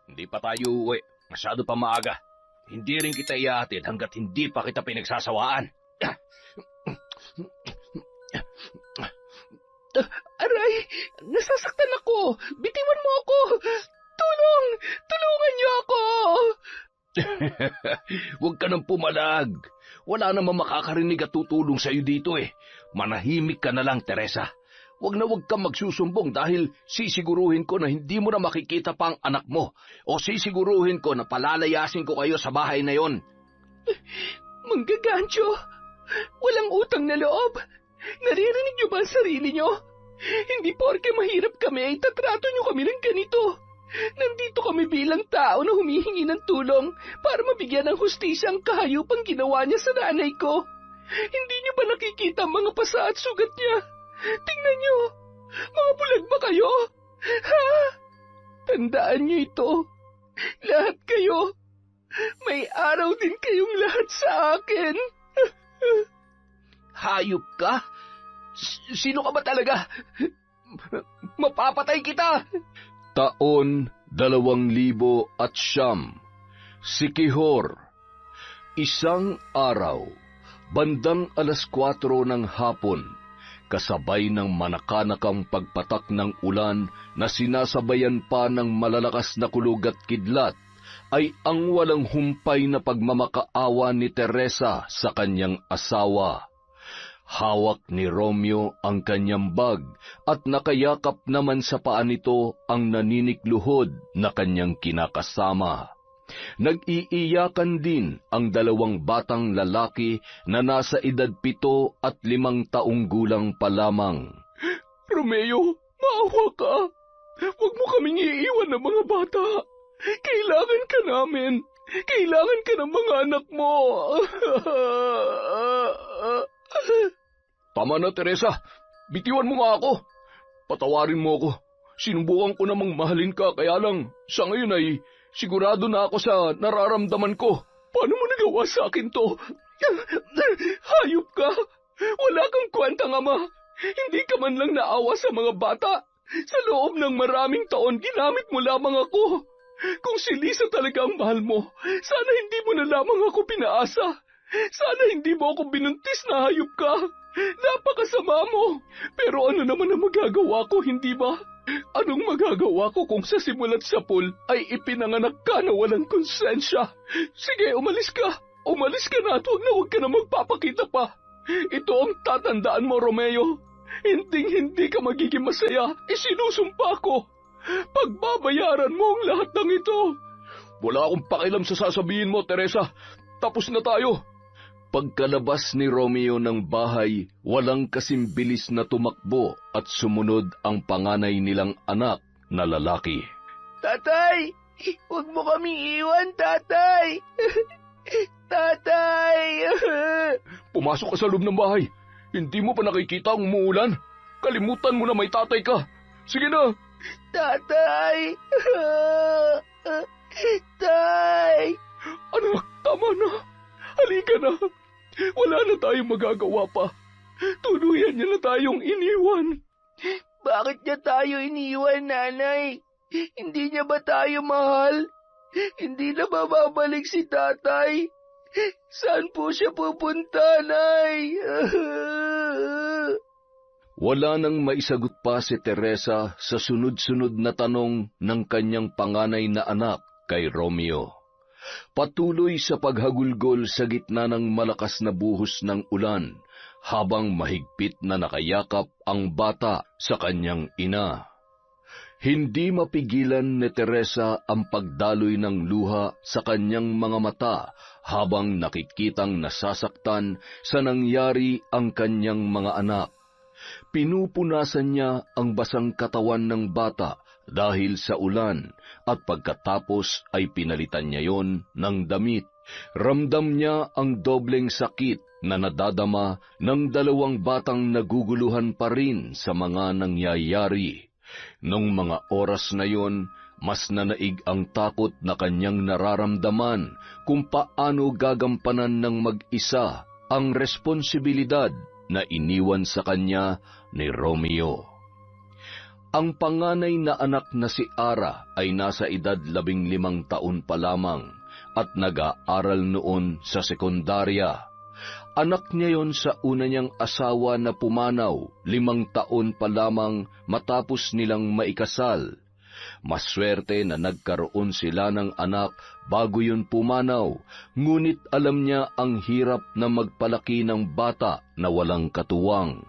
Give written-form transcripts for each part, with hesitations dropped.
Hindi pa tayo uwi. Masyado pa maaga. Hindi rin kita ihahatid hanggat hindi pa kita pinagsasawaan. Aray, nasasaktan ako. Bitiwan mo ako. Tulong! Tulungan niyo ako! Huwag ka nang pumalag. Wala namang makakarinig at tutulong sa'yo dito eh. Manahimik ka na lang, Teresa. Huwag kang magsusumbong dahil sisiguruhin ko na hindi mo na makikita pa ang anak mo o sisiguruhin ko na palalayasin ko kayo sa bahay na yon. Manggagancho, walang utang na loob. Naririnig niyo ba ang sarili niyo? Hindi porke mahirap kami ay tatrato niyo kami ng ganito. Nandito kami bilang tao na humihingi ng tulong para mabigyan ng hustisya ang kahayupang ginawa niya sa nanay ko. Hindi niyo ba nakikita ang mga pasa at sugat niya? Tingnan niyo, mga bulag ba kayo? Ha? Tandaan niyo ito. Lahat kayo. May araw din kayong lahat sa akin. Hayop ka? Sino ka ba talaga? Mapapatay kita! Taon 2009. Siquijor. Isang araw, bandang 4:00 ng hapon, kasabay ng manakanakang pagpatak ng ulan na sinasabayan pa ng malalakas na kulog at kidlat, ay ang walang humpay na pagmamakaawa ni Teresa sa kanyang asawa. Hawak ni Romeo ang kanyang bag at nakayakap naman sa paa nito ang naninikluhod na kanyang kinakasama. Nag-iiyakan din ang 2 batang lalaki na nasa edad 7 at 5 taong gulang pa lamang. Romeo, maawa ka. Huwag mo kaming iiwan ng mga bata. Kailangan ka namin. Kailangan ka ng mga anak mo. Tama na, Teresa. Bitiwan mo nga ako. Patawarin mo ako. Sinubukan ko namang mahalin ka, kaya lang sa ngayon ay sigurado na ako sa nararamdaman ko. Paano mo nagawa sa akin to? Hayop ka. Wala kang kwentang ama. Hindi ka man lang naawa sa mga bata. Sa loob ng maraming taon, ginamit mo lamang ako. Kung si Lisa talaga ang mahal mo, sana hindi mo na lamang ako pinaasa. Sana hindi mo ako binuntis na hayop ka. Napakasama mo. Pero ano naman ang magagawa ko, hindi ba? Anong magagawa ko kung sa simula't sapul ay ipinanganak ka na walang konsensya? Sige, umalis ka. Umalis ka na at huwag ka na magpapakita pa. Ito ang tatandaan mo, Romeo. Hindi ka magiging masaya. Isinusumpa ko. Pagbabayaran mo ang lahat ng ito. Wala akong pakialam sa sasabihin mo, Teresa. Tapos na tayo. Pagkalabas ni Romeo ng bahay, walang kasing bilis na tumakbo at sumunod ang panganay nilang anak na lalaki. Tatay! Huwag mo kaming iwan, tatay! Tatay! Pumasok ka sa loob ng bahay. Hindi mo pa nakikita ang umuulan? Kalimutan mo na may tatay ka. Sige na! Tatay! Tay! Anak, tama na. Halika na. Wala na tayong magagawa pa. Tuluyan niya na tayong iniwan. Bakit niya tayo iniwan, nanay? Hindi niya ba tayo mahal? Hindi na ba babalik si tatay? Saan po siya pupunta, nay? Wala nang maisagot pa si Teresa sa sunod-sunod na tanong ng kanyang panganay na anak kay Romeo. Patuloy sa paghagulgol sa gitna ng malakas na buhos ng ulan habang mahigpit na nakayakap ang bata sa kanyang ina. Hindi mapigilan ni Teresa ang pagdaloy ng luha sa kanyang mga mata habang nakikitang nasasaktan sa nangyari ang kanyang mga anak. Pinupunasan niya ang basang katawan ng bata dahil sa ulan at pagkatapos ay pinalitan niya yon ng damit. Ramdam niya ang dobleng sakit na nadadama ng 2 batang naguguluhan pa rin sa mga nangyayari. Nung mga oras na yon, mas nanaig ang takot na kanyang nararamdaman kung paano gagampanan ng mag-isa ang responsibilidad na iniwan sa kanya ni Romeo. Ang panganay na anak na si Ara ay nasa edad 15 taon pa lamang at nag-aaral noon sa sekundarya. Anak niya yon sa una niyang asawa na pumanaw 5 taon pa lamang matapos nilang maikasal. Maswerte na nagkaroon sila ng anak bago yun pumanaw, ngunit alam niya ang hirap na magpalaki ng bata na walang katuwang.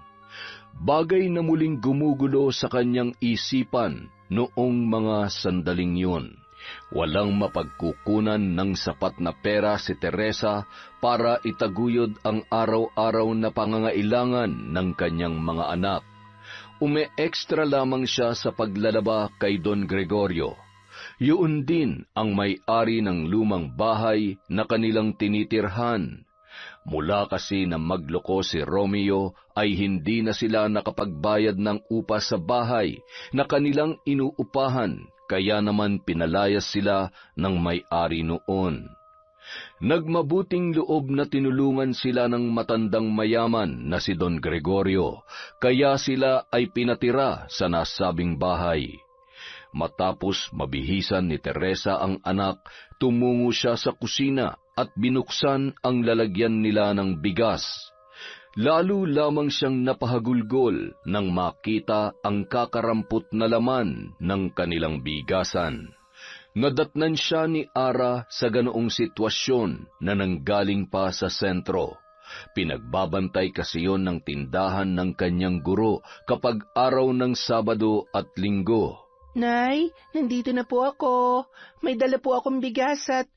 Bagay na muling gumugulo sa kanyang isipan noong mga sandaling yun. Walang mapagkukunan ng sapat na pera si Teresa para itaguyod ang araw-araw na pangangailangan ng kanyang mga anak. Ume-extra lamang siya sa paglalaba kay Don Gregorio. Yun din ang may-ari ng lumang bahay na kanilang tinitirhan. Mula kasi na magloko si Romeo ay hindi na sila nakapagbayad ng upa sa bahay na kanilang inuupahan, kaya naman pinalayas sila ng may-ari noon. Nagmabuting loob na tinulungan sila ng matandang mayaman na si Don Gregorio, kaya sila ay pinatira sa nasabing bahay. Matapos mabihisan ni Teresa ang anak, tumungo siya sa kusina at binuksan ang lalagyan nila ng bigas. Lalo lamang siyang napahagulgol nang makita ang kakarampot na laman ng kanilang bigasan. Nadatnan siya ni Ara sa ganoong sitwasyon na nanggaling pa sa sentro. Pinagbabantay kasi yon ng tindahan ng kanyang guro kapag araw ng Sabado at Linggo. Nay, nandito na po ako. May dala po akong bigas at...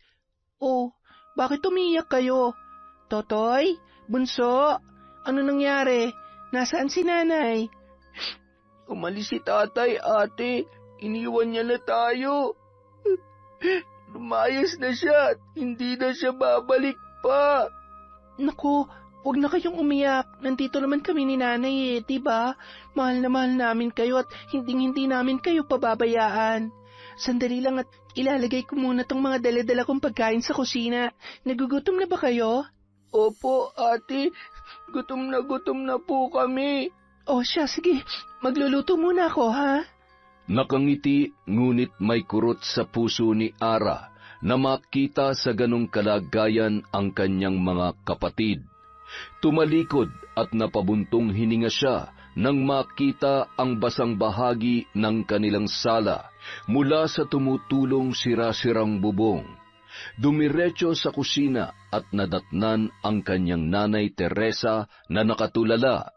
Oh, bakit umiyak kayo? Totoy? Bunso? Ano nangyari? Nasaan si nanay? Umalis si tatay, ate. Iniwan niya na tayo. Lumayas na siya at hindi na siya babalik pa. Naku, huwag na kayong umiyak. Nandito naman kami ni nanay diba? Mahal na mahal namin kayo at hindi namin kayo pababayaan. Sandali lang at ilalagay ko muna tong mga dala-dala kong pagkain sa kusina. Nagugutom na ba kayo? Opo, ate. Gutom na po kami. O siya, sige. Magluluto muna ako, ha? Nakangiti, ngunit may kurot sa puso ni Ara na makita sa ganong kalagayan ang kanyang mga kapatid. Tumalikod at napabuntong hininga siya nang makita ang basang bahagi ng kanilang sala mula sa tumutulong sira-sirang bubong. Dumiretso sa kusina at nadatnan ang kanyang nanay Teresa na nakatulala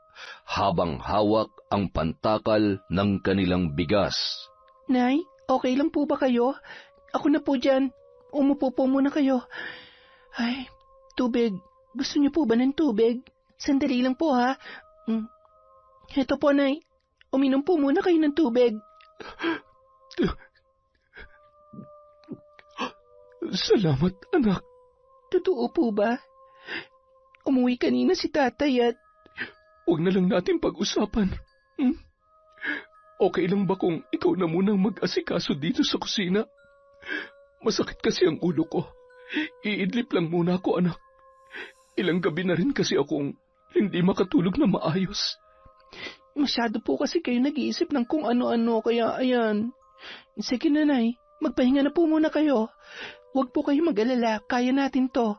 habang hawak ang pantakal ng kanilang bigas. Nay, okay lang po ba kayo? Ako na po dyan. Umupo po muna kayo. Ay, tubig. Gusto niyo po ba ng tubig? Sandali lang po, ha? Heto po, Nay. Uminom po muna kayo ng tubig. Salamat, anak. Totoo po ba? Umuwi kanina si tatay at... Huwag na lang natin pag-usapan. Okay lang ba kung ikaw na munang mag-asikaso dito sa kusina? Masakit kasi ang ulo ko. Iidlip lang muna ako, anak. Ilang gabi na rin kasi akong hindi makatulog na maayos. Masyado po kasi kayo nag-iisip ng kung ano-ano, kaya ayan. Sige, nanay, magpahinga na po muna kayo. Huwag po kayo mag-alala, kaya natin to.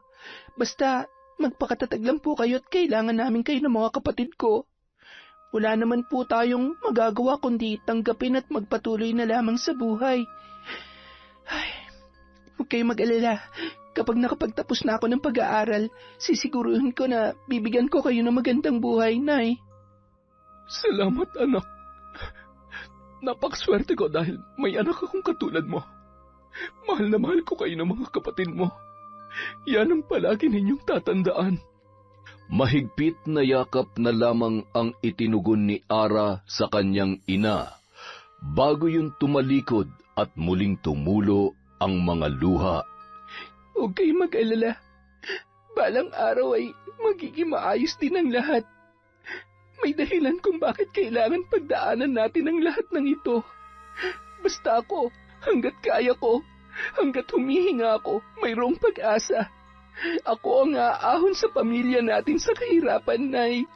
Basta, magpakatatag lang po kayo at kailangan namin kayo ng mga kapatid ko. Wala naman po tayong magagawa kundi tanggapin at magpatuloy na lamang sa buhay. Ay, huwag kayo mag-alala. Kapag nakapagtapos na ako ng pag-aaral, sisiguruhin ko na bibigyan ko kayo ng magandang buhay, Nay. Salamat, anak. Napakaswerte ko dahil may anak akong katulad mo. Mahal na mahal ko kayo ng mga kapatid mo. Yan ang palagi ninyong tatandaan. Mahigpit na yakap na lamang ang itinugon ni Ara sa kanyang ina, bago yun tumalikod at muling tumulo ang mga luha. Huwag kayong mag-alala. Balang araw ay magiging maayos din ang lahat. May dahilan kung bakit kailangan pagdaanan natin ang lahat ng ito. Basta ako, hanggat kaya ko, hanggat humihinga ako, mayroong pag-asa. Ako ang aahon sa pamilya natin sa kahirapan, Nay.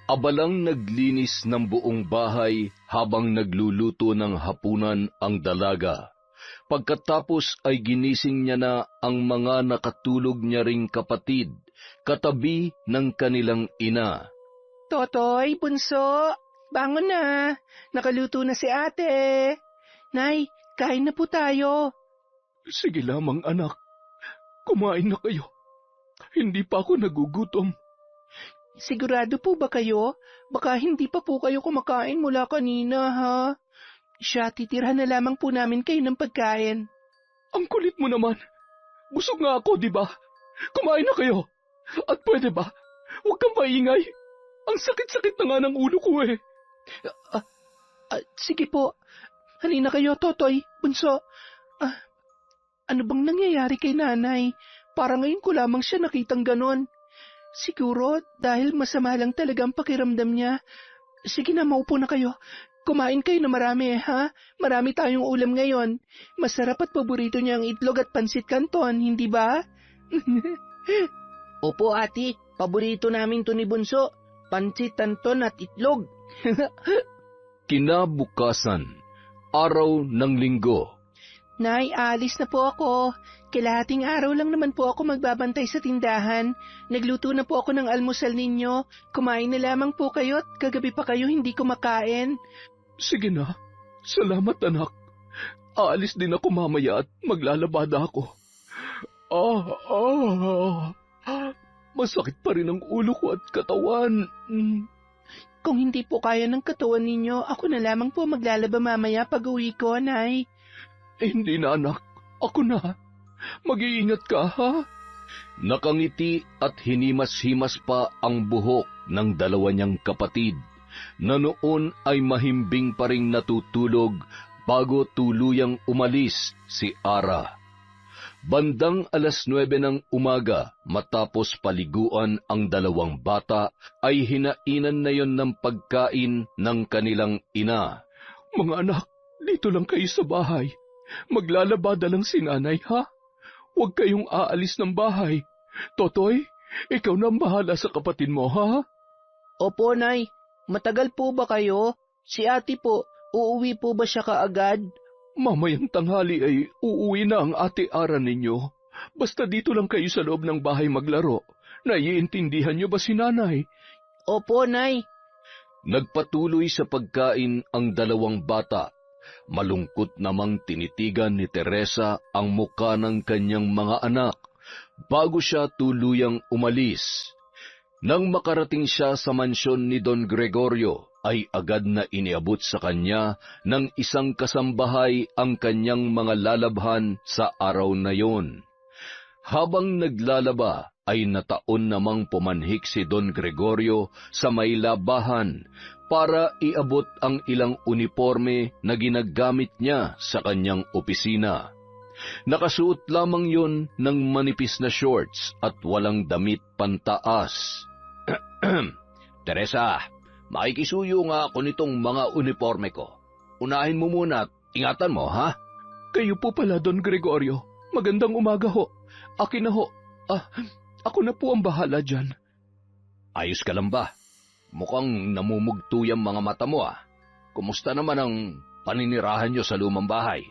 Abalang naglinis ng buong bahay habang nagluluto ng hapunan ang dalaga. Pagkatapos ay ginising niya na ang mga nakatulog niya ring kapatid, katabi ng kanilang ina. Totoy, bunso, bangon na. Nakaluto na si ate. Nay, kain na po tayo. Sige lamang, anak. Kumain na kayo. Hindi pa ako nagugutom. Sigurado po ba kayo? Baka hindi pa po kayo kumakain mula kanina, ha? Siya, titirhan na lamang po namin kayo ng pagkain. Ang kulit mo naman. Busog nga ako, di ba? Kumain na kayo. At pwede ba? Huwag kang maingay. Ang sakit-sakit na nga ng ulo ko eh. Sige po. Halina kayo, Totoy, bunso. Ano bang nangyayari kay nanay? Para ngayon ko lamang siya nakitang ganon. Siguro dahil masama lang talaga ang pakiramdam niya. Sige na, maupo na kayo. Kumain kayo na marami, ha? Marami tayong ulam ngayon. Masarap at paborito niya ang itlog at pansit canton, hindi ba? Opo, ate. Paborito namin to ni Bunso. Pansit canton at itlog. Kinabukasan, araw ng linggo. Nay, alis na po ako. Kalahating araw lang naman po ako magbabantay sa tindahan. Nagluto na po ako ng almusal ninyo. Kumain na lamang po kayo at kagabi pa kayo hindi kumakain. Sige na. Salamat, anak. Aalis din ako mamaya at maglalabada ako. Masakit pa rin ang ulo ko at katawan. Kung hindi po kaya ng katawan ninyo, ako na lamang po maglalaba mamaya pag uwi ko, Nay. Hindi na, anak. Ako na. Mag-iingat ka, ha? Nakangiti at hinimas-himas pa ang buhok ng dalawa niyang kapatid, na noon ay mahimbing pa ring natutulog bago tuluyang umalis si Ara. Bandang 9:00 ng umaga, matapos paliguan ang dalawang bata, ay hinainan na yon ng pagkain ng kanilang ina. Mga anak, dito lang kayo sa bahay. Maglalabada lang si nanay, ha? Huwag kayong aalis ng bahay. Totoy, ikaw na ang bahala sa kapatid mo, ha? Opo, Nay. Matagal po ba kayo? Si ate po, uuwi po ba siya kaagad? Mamayang tanghali ay uuwi na ang ate Ara ninyo. Basta dito lang kayo sa loob ng bahay maglaro. Naiintindihan niyo ba si nanay? Opo, Nay. Nagpatuloy sa pagkain ang dalawang bata. Malungkot namang tinitigan ni Teresa ang muka ng kanyang mga anak bago siya tuluyang umalis. Nang makarating siya sa mansyon ni Don Gregorio, ay agad na iniabot sa kanya ng isang kasambahay ang kanyang mga lalabhan sa araw na yon. Habang naglalaba, ay nataon namang pumanhik si Don Gregorio sa may labahan para iabot ang ilang uniforme na ginagamit niya sa kanyang opisina. Nakasuot lamang yon ng manipis na shorts at walang damit pantaas. Teresa, makikisuyo nga ako nitong mga uniforme ko. Unahin mo muna at ingatan mo, ha? Kayo po pala, Don Gregorio. Magandang umaga ho. Akin na ho. Ako na po ang bahala dyan. Ayos ka lang ba? Mukhang namumugto yung mga mata mo, ah. Kumusta naman ang paninirahan nyo sa lumang bahay?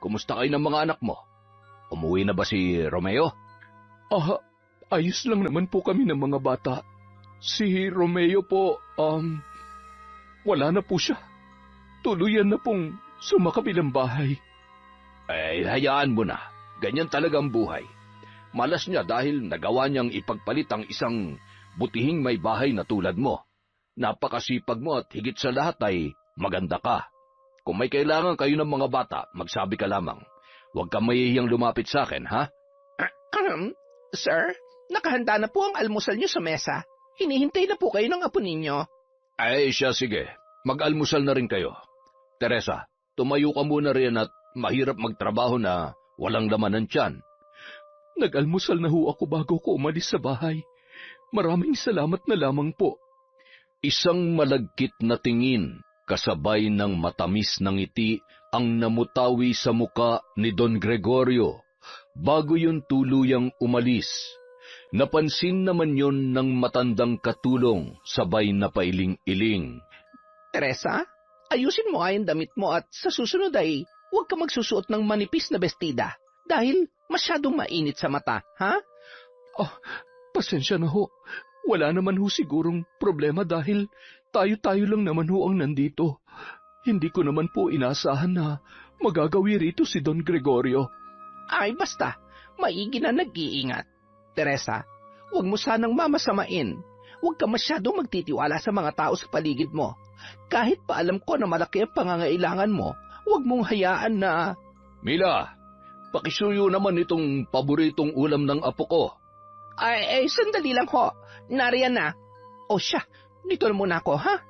Kumusta kayo ng mga anak mo? Umuwi na ba si Romeo? Ayos lang naman po kami ng mga bata. Si Romeo po, wala na po siya. Tuluyan na pong sumakabilang bahay. Hayaan mo na. Ganyan talaga ang buhay. Malas niya dahil nagawa niyang ipagpalit ang isang butihing may bahay na tulad mo. Napakasipag mo at higit sa lahat ay maganda ka. Kung may kailangan kayo ng mga bata, magsabi ka lamang. Huwag kang mahihiyang lumapit sa akin, ha? Sir, nakahanda na po ang almusal niyo sa mesa. Hinihintay na po kayo ng apo ninyo. Ay siya, sige. Mag-almusal na rin kayo. Teresa, tumayo ka muna rin at mahirap magtrabaho na walang laman ng tiyan. Nag-almusal na ho ako bago ko umalis sa bahay. Maraming salamat na lamang po. Isang malagkit na tingin, kasabay ng matamis na ngiti ang namutawi sa muka ni Don Gregorio bago yun tuluyang umalis. Napansin naman yon ng matandang katulong sabay na pailing-iling. Teresa, ayusin mo nga yung damit mo at sa susunod ay huwag ka magsusuot ng manipis na bestida dahil masyadong mainit sa mata, ha? Pasensya na ho. Wala naman ho sigurong problema dahil tayo-tayo lang naman ho ang nandito. Hindi ko naman po inaasahan na magagawi rito si Don Gregorio. Ay basta, maigi na nag-iingat. Teresa, huwag mo sanang mamasamain. Huwag ka masyadong magtitiwala sa mga tao sa paligid mo. Kahit pa alam ko na malaki ang pangangailangan mo, huwag mong hayaan na... Mila, pakisuyo naman itong paboritong ulam ng apo ko. Ay, sandali lang ho. Nariyan na. O siya, dito na muna ako, ha?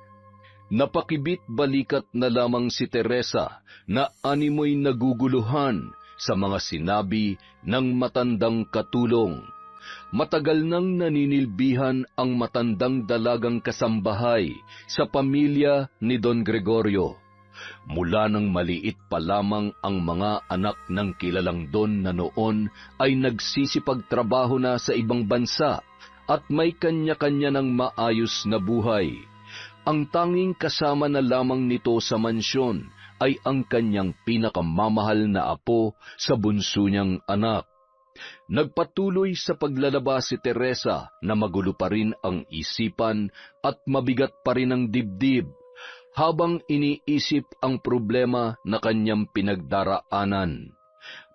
Napakibit balikat na lamang si Teresa na animoy naguguluhan sa mga sinabi ng matandang katulong. Matagal nang naninilbihan ang matandang dalagang kasambahay sa pamilya ni Don Gregorio. Mula nang maliit pa lamang ang mga anak ng kilalang Don na noon ay nagsisipagtrabaho na sa ibang bansa at may kanya-kanya ng maayos na buhay. Ang tanging kasama na lamang nito sa mansyon ay ang kanyang pinakamamahal na apo sa bunso niyang anak. Nagpatuloy sa paglalaba si Teresa na magulo pa rin ang isipan at mabigat pa rin ang dibdib habang iniisip ang problema na kanyang pinagdaraanan.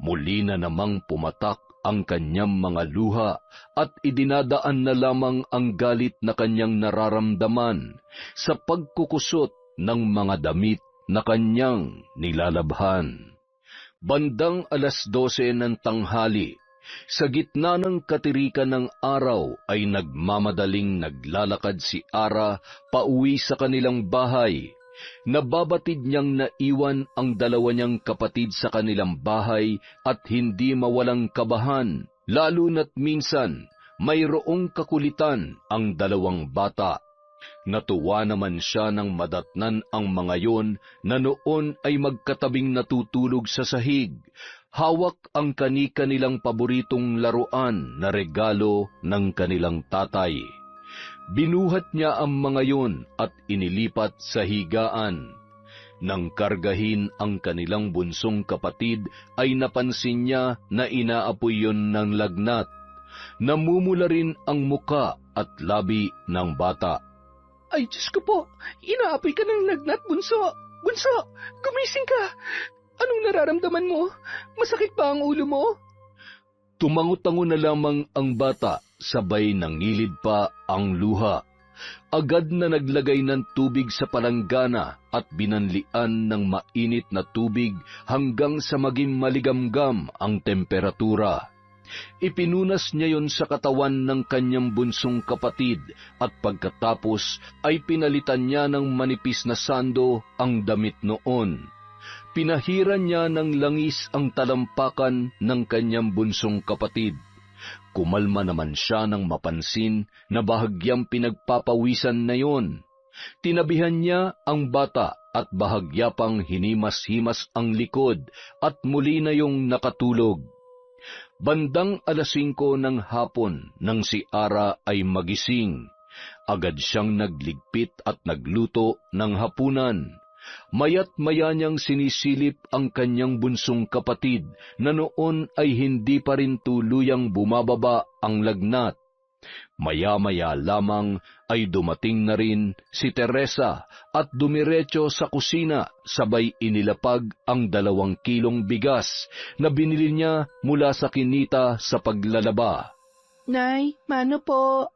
Muli na namang pumatak ang kanyang mga luha at idinadaan na lamang ang galit na kanyang nararamdaman sa pagkukusot ng mga damit na kanyang nilalabhan. Bandang 12:00 ng tanghali, sa gitna ng katirikan ng araw ay nagmamadaling naglalakad si Ara pauwi sa kanilang bahay. Nababatid niyang naiwan ang dalawa niyang kapatid sa kanilang bahay at hindi mawalang kabahan, lalo na't minsan mayroong kakulitan ang dalawang bata. Natuwa naman siya nang madatnan ang mga yon na noon ay magkatabing natutulog sa sahig. Hawak ang kani-kanilang paboritong laruan na regalo ng kanilang tatay. Binuhat niya ang mga yon at inilipat sa higaan. Nang kargahin ang kanilang bunsong kapatid ay napansin niya na inaapoy yon ng lagnat. Namumula rin ang muka at labi ng bata. Ay, Diyos ko po, inaapoy ka ng lagnat, bunso. Bunso, gumising ka. Anong nararamdaman mo? Masakit ba ang ulo mo? Tumango-tango na lamang ang bata, sabay nangilid pa ang luha. Agad na naglagay ng tubig sa palanggana at binanlian ng mainit na tubig hanggang sa maging maligamgam ang temperatura. Ipinunas niya yon sa katawan ng kanyang bunsong kapatid at pagkatapos ay pinalitan niya ng manipis na sando ang damit noon. Pinahiran niya ng langis ang talampakan ng kanyang bunsong kapatid. Kumalma naman siya nang mapansin na bahagyang pinagpapawisan na yon. Tinabihan niya ang bata at bahagya pang hinimas-himas ang likod at muli na yung nakatulog. Bandang 5:00 ng hapon nang si Ara ay magising, agad siyang nagligpit at nagluto ng hapunan. Maya't-maya niyang sinisilip ang kanyang bunsong kapatid na noon ay hindi pa rin tuluyang bumababa ang lagnat. Maya-maya lamang ay dumating na rin si Teresa at dumiretso sa kusina sabay inilapag ang 2 kilong bigas na binili niya mula sa kinita sa paglalaba. Nay, mano po?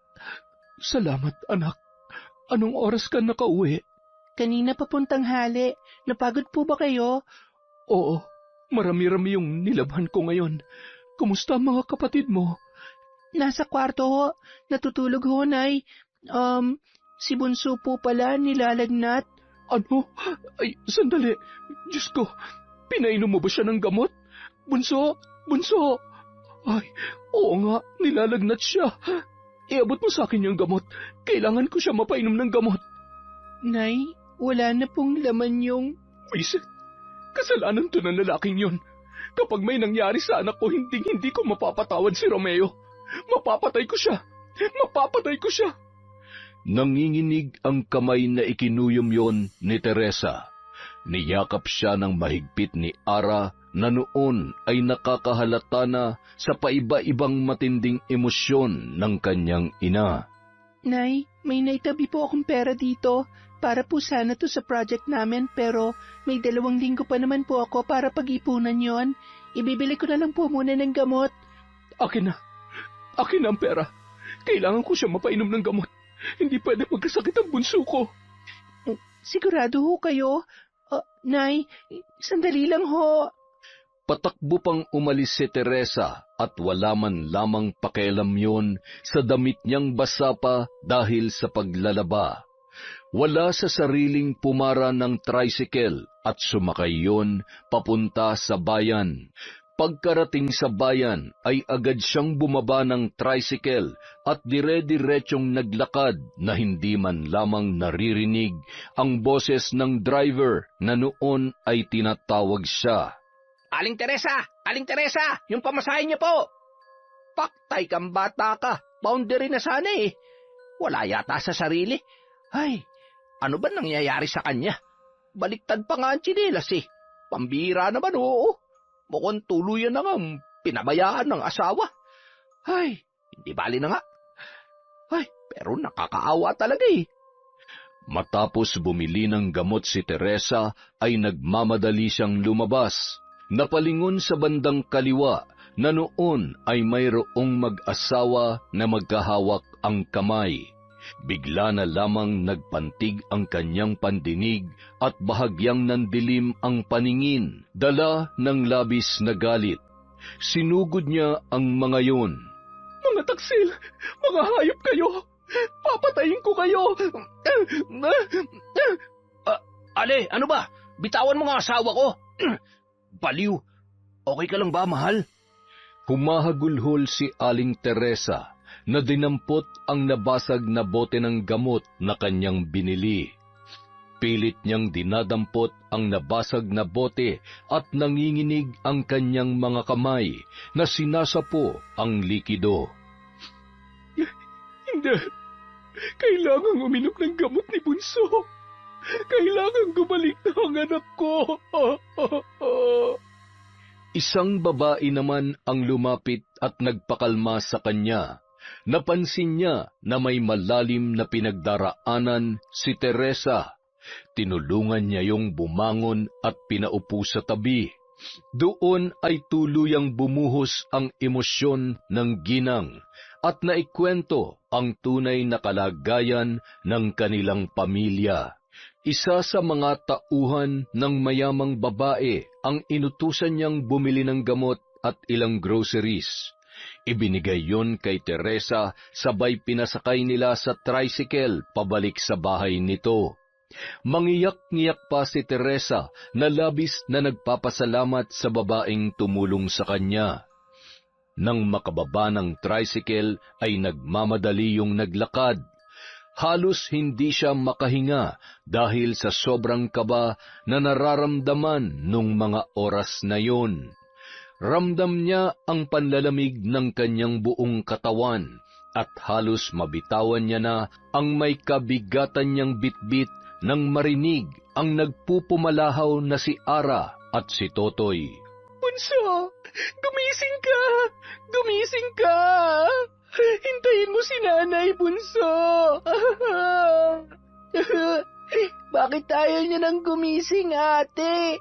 Salamat, anak. Anong oras ka nakauwi? Kanina papuntang hali. Napagod po ba kayo? Oo, marami-rami yung nilabhan ko ngayon. Kumusta ang mga kapatid mo? Nasa kwarto ho. Natutulog ho, Nay. Si Bunso po pala nilalagnat. Ano? Ay, sandali. Diyos ko, pinainom mo ba siya ng gamot? Bunso? Bunso? Ay, oo nga, nilalagnat siya. Iabot mo sa akin yung gamot. Kailangan ko siya mapainom ng gamot. Nay, wala na pong laman yung... Wisit, kasalanan to ng lalaking yun. Kapag may nangyari sa anak ko, hindi ko mapapatawad si Romeo. Mapapatay ko siya! Mapapatay ko siya! Nanginginig ang kamay na ikinuyom yon ni Teresa. Niyakap siya ng mahigpit ni Ara na noon ay nakakahalata na sa paiba-ibang matinding emosyon ng kanyang ina. Nay, may naitabi po akong pera dito. Para po sana to sa project namin pero may 2 linggo pa naman po ako para pag-ipunan yon. Ibibili ko na lang po muna ng gamot. Akin na. Akin na ang pera. Kailangan ko siya mapainom ng gamot. Hindi pwede magkasakit ang bunso ko. Sigurado ho kayo? Nay, sandali lang ho. Patakbo pang umalis si Teresa at wala man lamang pakialam yon sa damit niyang basa pa dahil sa paglalaba. Wala sa sariling pumara ng tricycle at sumakay yon papunta sa bayan. Pagkarating sa bayan ay agad siyang bumaba ng tricycle at dire-diretsyong naglakad na hindi man lamang naririnig ang boses ng driver na noon ay tinatawag siya. Aling Teresa! Aling Teresa! Yung pamasahin niyo po! Paktay kang bata ka. Boundary na sana eh. Wala yata sa sarili. Ay, ano ba nangyayari sa kanya? Baliktad pa nga ang tsinelas eh. Pambira naman oo. Mukhang tuluyan na nga pinabayaan ng asawa. Ay, hindi bali na nga. Ay, pero nakakaawa talaga eh. Matapos bumili ng gamot si Teresa ay nagmamadali siyang lumabas. Napalingon sa bandang kaliwa na noon ay mayroong mag-asawa na magkahawak ang kamay. Bigla na lamang nagpantig ang kanyang pandinig at bahagyang nandilim ang paningin, dala ng labis na galit. Sinugod niya ang mga yon. Mga taksil! Mga hayop kayo! Papatayin ko kayo! Ale, ano ba? Bitawan mo nga asawa ko! Baliw! Okay ka lang ba, mahal? Humahagulhol si Aling Teresa na dinampot ang nabasag na bote ng gamot na kanyang binili. Pilit niyang dinadampot ang nabasag na bote at nanginginig ang kanyang mga kamay na sinasapo ang likido. Hindi. Kailangang uminom ng gamot ni Bunso. Kailangang gumalik na ang anak ko. Isang babae naman ang lumapit at nagpakalma sa kanya. Napansin niya na may malalim na pinagdaraanan si Teresa. Tinulungan niya yung bumangon at pinaupo sa tabi. Doon ay tuluyang bumuhos ang emosyon ng ginang at naikwento ang tunay na kalagayan ng kanilang pamilya. Isa sa mga tauhan ng mayamang babae ang inutusan niyang bumili ng gamot at ilang groceries. Ibinigay yon kay Teresa sabay pinasakay nila sa tricycle pabalik sa bahay nito. Mangiyak-ngiyak pa si Teresa na labis na nagpapasalamat sa babaeng tumulong sa kanya. Nang makababa ng tricycle ay nagmamadali yung naglakad. Halos hindi siya makahinga dahil sa sobrang kaba na nararamdaman nung mga oras na yon. Ramdam niya ang panlalamig ng kanyang buong katawan at halos mabitawan niya na ang may kabigatan niyang bitbit nang marinig ang nagpupumalahaw na si Ara at si Totoy. Bunso, gumising ka! Gumising ka! Hintayin mo si Nanay, Bunso! Bakit tayo niya nang gumising, ate?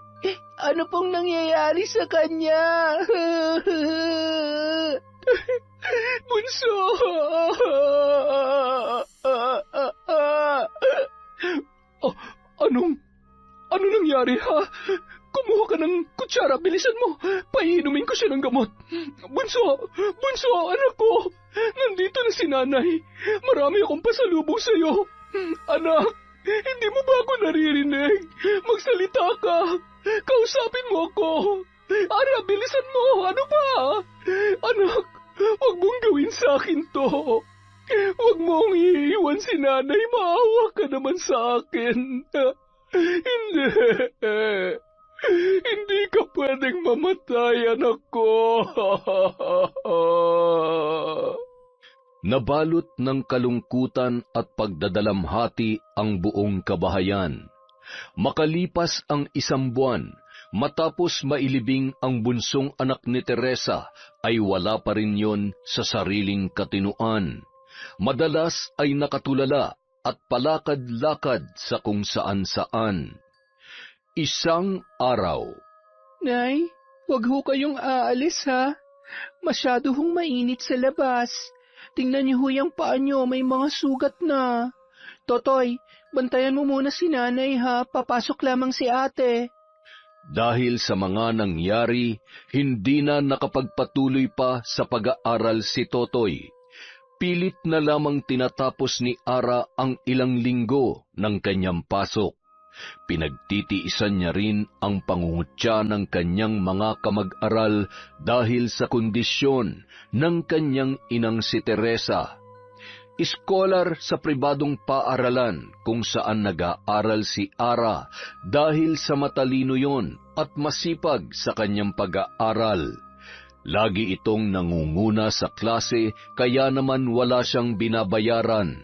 Ano pong nangyayari sa kanya? Bunso! Ano nangyari, ha? Kumuha ka ng kutsara, bilisan mo. Paiinumin ko siya ng gamot. Bunso, anak ko. Nandito na si Nanay. Marami akong pasalubong sa'yo. Anak, hindi mo ba ako naririnig? Magsalita ka. Kausapin mo ako. Ara, bilisan mo. Ano ba? Anak, huwag mong gawin sa akin to. Huwag mong iiwan si Nanay. Maawa ka naman sa akin. Hindi. Hindi ka pwedeng mamatay, anak ko. Nabalot ng kalungkutan at pagdadalamhati ang buong kabahayan. Makalipas ang 1 buwan, matapos mailibing ang bunsong anak ni Teresa, ay wala pa rin yon sa sariling katinuan. Madalas ay nakatulala at palakad-lakad sa kung saan-saan. Isang araw, Nay, wag ho kayong aalis ha. Masyado hong mainit sa labas. Tingnan niyo ho yung paa niyo, may mga sugat na. Totoy, bantayan mo muna si nanay ha, papasok lamang si ate. dahil sa mga nangyari, hindi na nakapagpatuloy pa sa pag-aaral si Totoy. Pilit na lamang tinatapos ni Ara ang ilang linggo ng kanyang pasok. Pinagtitiisan niya rin ang pangungutya ng kanyang mga kamag-aral dahil sa kondisyon ng kanyang inang si Teresa. Iskolar sa pribadong paaralan kung saan nag-aaral si Ara dahil sa matalino yon at masipag sa kanyang pag-aaral. Lagi itong nangunguna sa klase kaya naman wala siyang binabayaran.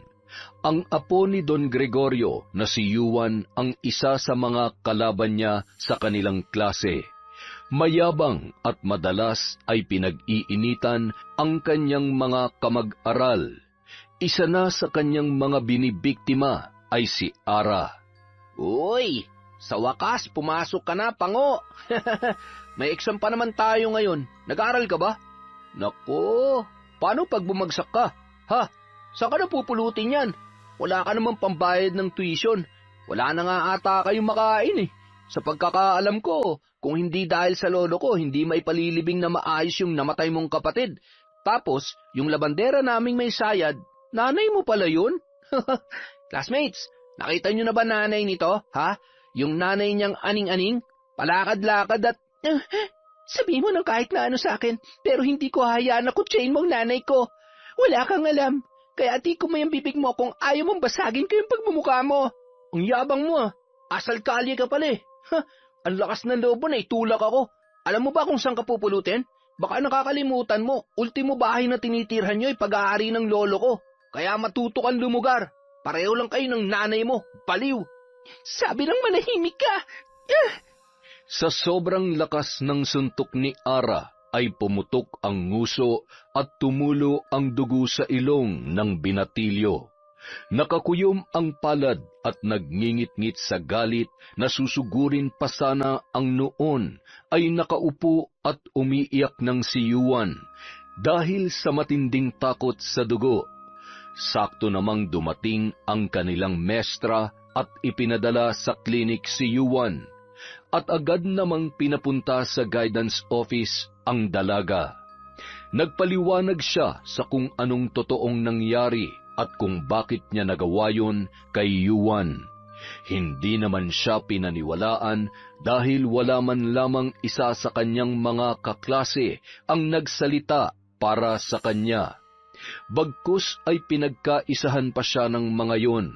Ang apo ni Don Gregorio na si Juan ang isa sa mga kalaban niya sa kanilang klase. Mayabang at madalas ay pinag-iinitan ang kanyang mga kamag-aral. Isa na sa kanyang mga binibiktima ay si Ara. Uy, sa wakas pumasok ka na, Pango. May exam pa naman tayo ngayon. Nag-aaral ka ba? Naku, paano pag bumagsak ka? Ha? Saan ka na pupulutin yan? Wala ka namang pambayad ng tuition. Wala na nga ata kayong makain eh. Sa pagkakaalam ko, kung hindi dahil sa lolo ko, hindi maipalilibing na maayos yung namatay mong kapatid. Tapos, yung labandera naming may sayad, nanay mo pala yun? Classmates, nakita nyo na ba nanay nito, ha? Yung nanay niyang aning-aning, palakad-lakad at... sabihin mo ng kahit na ano sa akin, pero hindi ko hayaan na kutsain mo ang nanay ko. Wala kang alam, kaya di ko may ang bibig mo kung ayaw mong basagin ko yung pagmumukha mo. Ang yabang mo asal kalye ka pala eh. Ang lakas ng loob mo na itulak ako. Alam mo ba kung saan ka pupulutin? Baka nakakalimutan mo, ultimo bahay na tinitirhan nyo ay pag-aari ng lolo ko. Kaya matuto kang lumugar. Pareho lang kayo ng nanay mo, baliw. Sabi lang manahimik ka. Sa sobrang lakas ng suntok ni Ara, ay pumutok ang nguso at tumulo ang dugo sa ilong ng binatilyo. Nakakuyom ang palad at nagngingit-ngit sa galit na susugurin pa sana ang noon ay nakaupo at umiiyak ng si Juan dahil sa matinding takot sa dugo. Sakto namang dumating ang kanilang mestra at ipinadala sa klinik si Juan at agad namang pinapunta sa guidance office ang dalaga. Nagpaliwanag siya sa kung anong totoong nangyari at kung bakit niya nagawa yun kay Juan. Hindi naman siya pinaniwalaan dahil wala man lamang isa sa kanyang mga kaklase ang nagsalita para sa kanya. Bagkus ay pinagkaisahan pa siya ng mga yon.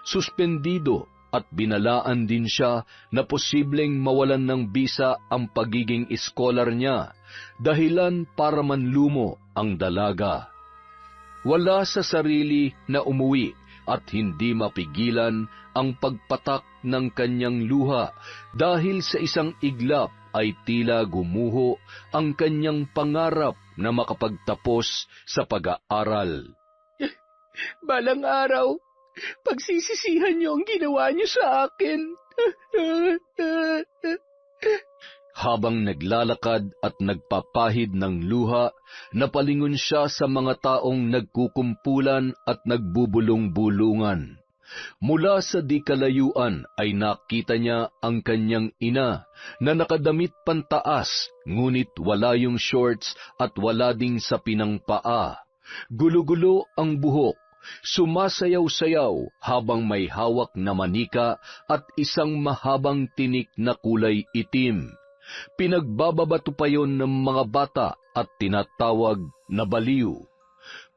Suspendido at binalaan din siya na posibleng mawalan ng bisa ang pagiging iskolar niya, dahilan para manlumo ang dalaga. Wala sa sarili na umuwi at hindi mapigilan ang pagpatak ng kanyang luha dahil sa isang iglap ay tila gumuho ang kanyang pangarap na makapagtapos sa pag-aaral. Balang araw, pagsisisihan niyo ang ginawa niyo sa akin. Habang naglalakad at nagpapahid ng luha, napalingon siya sa mga taong nagkukumpulan at nagbubulong-bulungan. Mula sa di kalayuan ay nakita niya ang kanyang ina na nakadamit pantaas, ngunit wala yung shorts at wala ding sa pinangpaa. Gulo-gulo ang buhok, sumasayaw-sayaw habang may hawak na manika at isang mahabang tinik na kulay itim. Pinagbababato pa yon ng mga bata at tinatawag na baliw.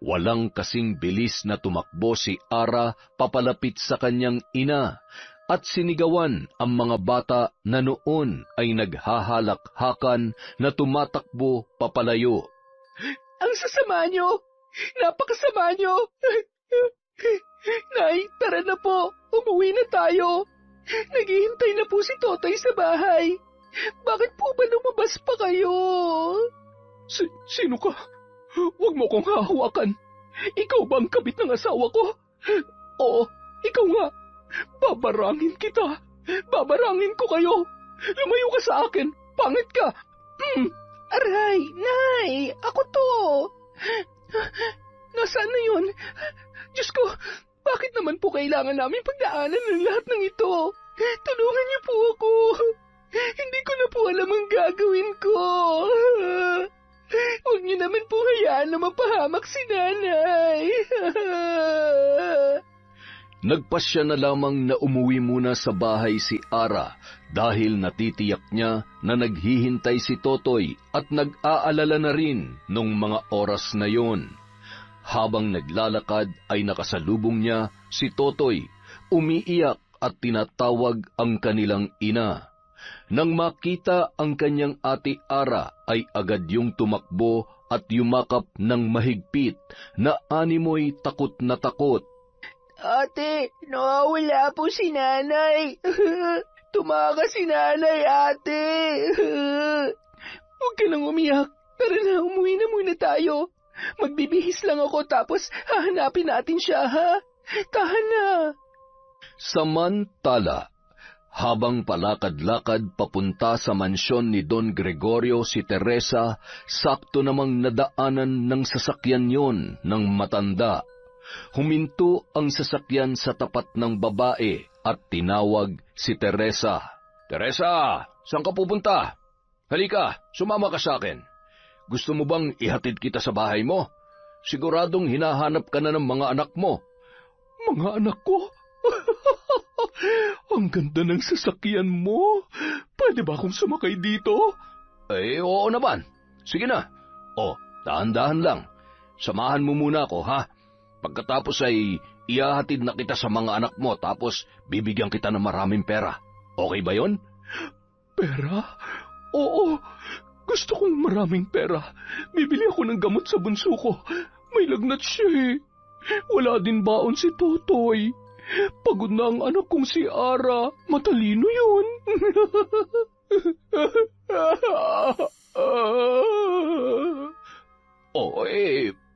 Walang kasing bilis na tumakbo si Ara papalapit sa kanyang ina at sinigawan ang mga bata na noon ay naghahalakhakan na tumatakbo papalayo. Ang sasama niyo! Napakasama niyo! Nay, tara na po! Umuwi na tayo! Naghihintay na po si Totoy sa bahay. Bakit po ba lumabas pa kayo? Sino ka? Huwag mo kong hahawakan. Ikaw ba ang kabit ng asawa ko? Oo, ikaw nga. Babarangin kita. Babarangin ko kayo. Lumayo ka sa akin. Pangit ka. Aray, Nay, ako to. Nasaan na yun? Diyos ko, bakit naman po kailangan namin pagdaanan ng lahat ng ito? Tulungan niyo po ako. Hindi ko na po alam ang gagawin ko. Huwag niyo naman po hayaan na mapahamak si Nanay. Nagpasya na lamang na umuwi muna sa bahay si Ara dahil natitiyak niya na naghihintay si Totoy at nag-aalala na rin nung mga oras na yon. Habang naglalakad ay nakasalubong niya si Totoy, umiiyak at tinatawag ang kanilang ina. Nang makita ang kanyang ate Ara ay agad yung tumakbo at yumakap ng mahigpit na animoy takot na takot. Ate, nawawala po si Nanay. Tumakas si Nanay, ate. Huwag ka nang umiyak. Tara na, umuwi na muna tayo. Magbibihis lang ako tapos hahanapin natin siya, ha? Tahan na. Samantala, habang palakad-lakad papunta sa mansyon ni Don Gregorio si Teresa, sakto namang nadaanan ng sasakyan yon ng matanda. Huminto ang sasakyan sa tapat ng babae at tinawag si Teresa. Teresa, saan ka pupunta? Halika, sumama ka sa akin. Gusto mo bang ihatid kita sa bahay mo? Siguradong hinahanap ka na ng mga anak mo. Mga anak ko? Ang ganda ng sasakyan mo. Pwede ba akong sumakay dito? Oo naman. Sige na. Dahan-dahan lang. Samahan mo muna ako, ha? Pagkatapos ay ihahatid na kita sa mga anak mo tapos bibigyan kita ng maraming pera. Okay ba yon? Pera? Oo. Gusto kong maraming pera. Bibili ako ng gamot sa bunso ko. May lagnat siya eh. Wala din baon si Totoy. Pagod na ang anak kong si Ara. Matalino yun.